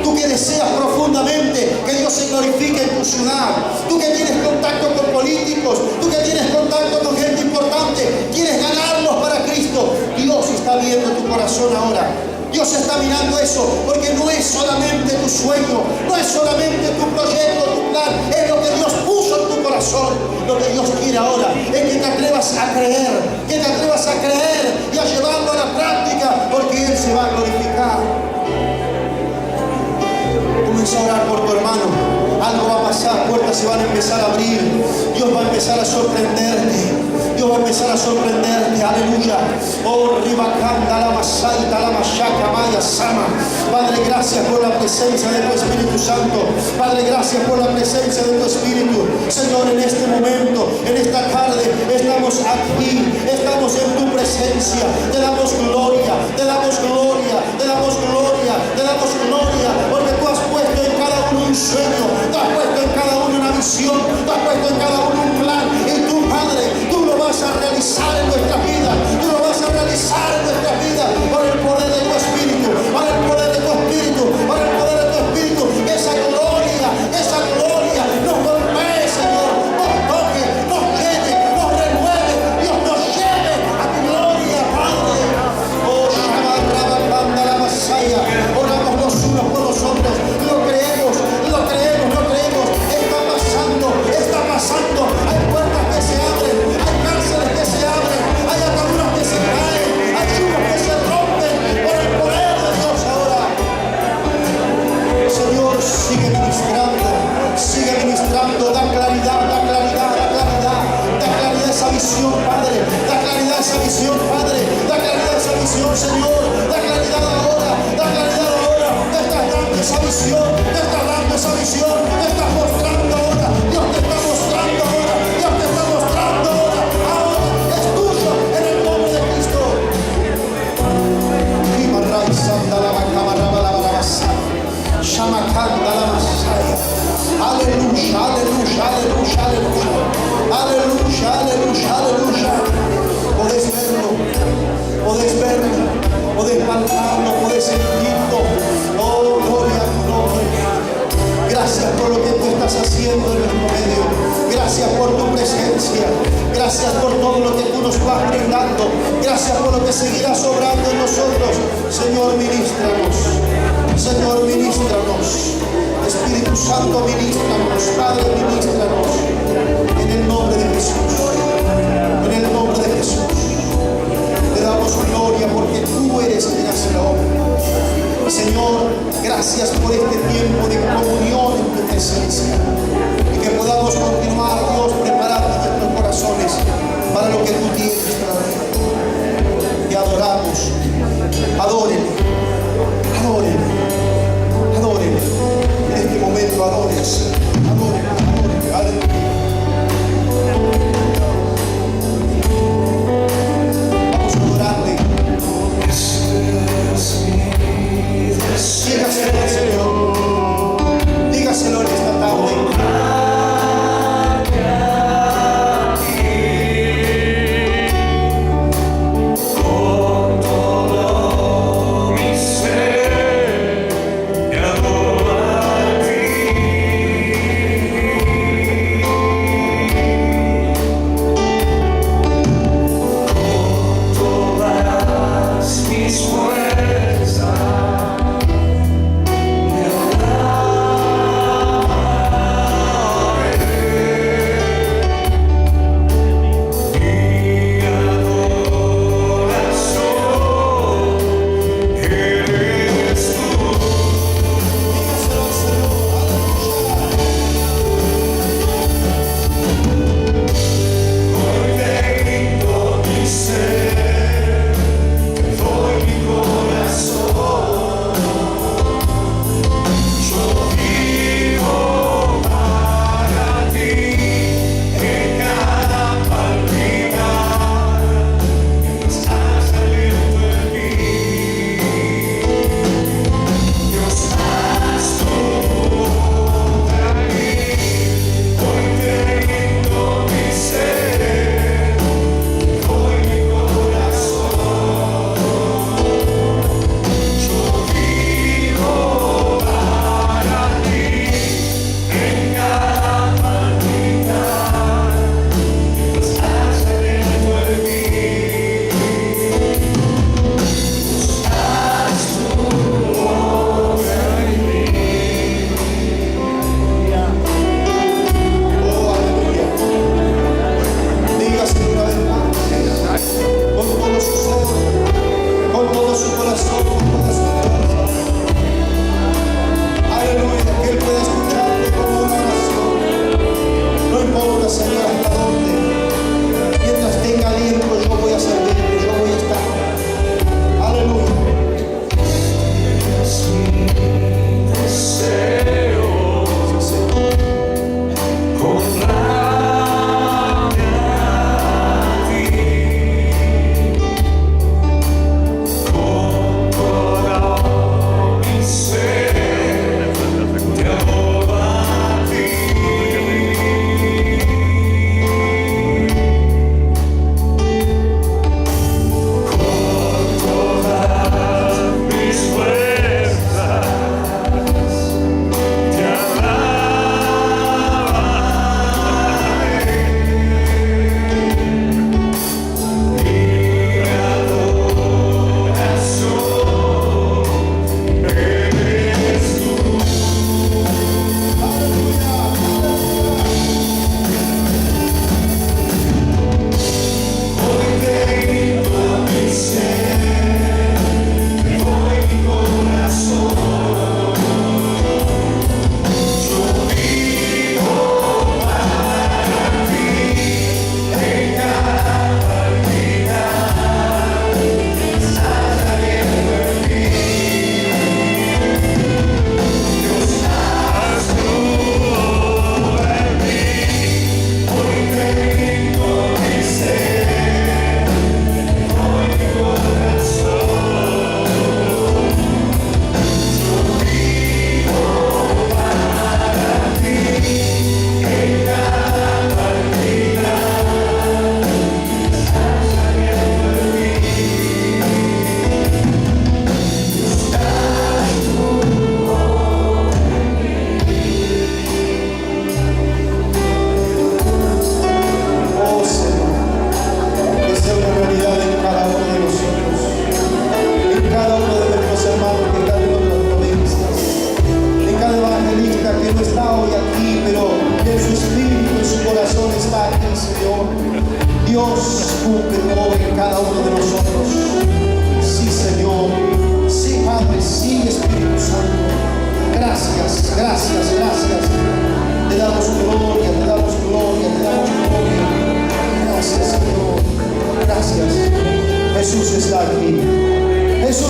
Tú que deseas profundamente que Dios se glorifique en tu ciudad. Tú que tienes contacto con políticos. Tú que tienes contacto con gente importante. Quieres ganarlos para Cristo. Dios está viendo tu corazón ahora. Dios está mirando eso, porque no es solamente tu sueño, no es solamente tu proyecto, tu plan, es lo que Dios puso en tu corazón. Lo que Dios quiere ahora es que te atrevas a creer, y a llevarlo a la práctica, porque Él se va a glorificar. Comienza a orar por tu hermano. Algo va a pasar, puertas se van a empezar a abrir. Dios va a empezar a sorprenderte. Dios va a empezar a sorprenderte, aleluya. Oh, Ribacanda, la Masaita, la Machaca, Maya, Sama. Padre, gracias por la presencia de tu Espíritu Santo. Padre, gracias por la presencia de tu Espíritu. Señor, en este momento, en esta tarde, estamos aquí, estamos en tu presencia. Te damos gloria, te damos gloria, te damos gloria, te damos gloria, porque tú has puesto en cada uno un sueño, tú has puesto en cada uno una visión, tú has puesto en cada uno un plan, y tú, Padre, tú lo vas a realizar en nuestra vida, tú lo vas a realizar en nuestra vida, por el poder de tu Espíritu, por el poder de tu Espíritu, por el poder de tu Espíritu. Esa gloria nos golpee, Señor, nos toque, nos llene, nos renueve, Dios nos lleve a tu gloria, Padre. Oh, Shabarrabakanda la Masaya, oramos los unos por los otros, lo creemos, está pasando, hay puertas que se abren, hay cárceles que se abren, hay ataduras que se caen, hay yugos que se rompen por el poder de Dios ahora. Señor, sigue ministrando, da claridad esa visión, Padre, da claridad esa visión, Padre, da claridad esa visión, Señor, da claridad ahora, te estás dando esa visión, te estás mostrando ahora, Dios te está mostrando ahora, ahora es tuyo en el nombre de Cristo. Aleluya. Podés verlo, podés palparlo, podés sentirlo. Oh, estás haciendo en nuestro medio. Gracias por tu presencia. Gracias por todo lo que tú nos vas brindando. Gracias por lo que seguirás obrando en nosotros. Señor, ministranos. Señor, ministranos. Espíritu Santo, ministranos. Padre, ministranos. En el nombre de Jesús. En el nombre de Jesús. Te damos gloria porque tú eres quien hace la obra. Señor, gracias por este tiempo de comunión en tu presencia. Y que podamos continuar, Dios, preparando nuestros corazones para lo que tú tienes para hoy. Te adoramos. Adórenle. Adórenle. Adórenle. En este momento adórense. Adórenle. Adórenle. Aleluya. Vamos a adorarle. Dígaselo al Señor. Dígaselo en esta tarde. Mi ser, te adoro a ti.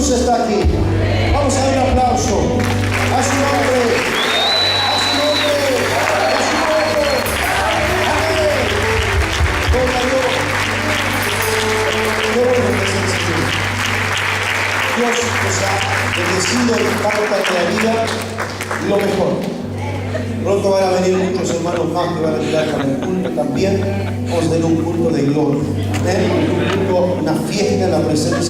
Jesús está aquí. Vamos a dar un aplauso a su nombre. A su nombre. A su nombre. Amén. Gloria a Dios. Qué bueno que es el Señor. Dios nos ha bendecido y falta todavía lo mejor. Pronto van a venir muchos hermanos más que van a ayudar con el culto también. Vamos a tener un culto de gloria. Un culto, una fiesta en la presencia.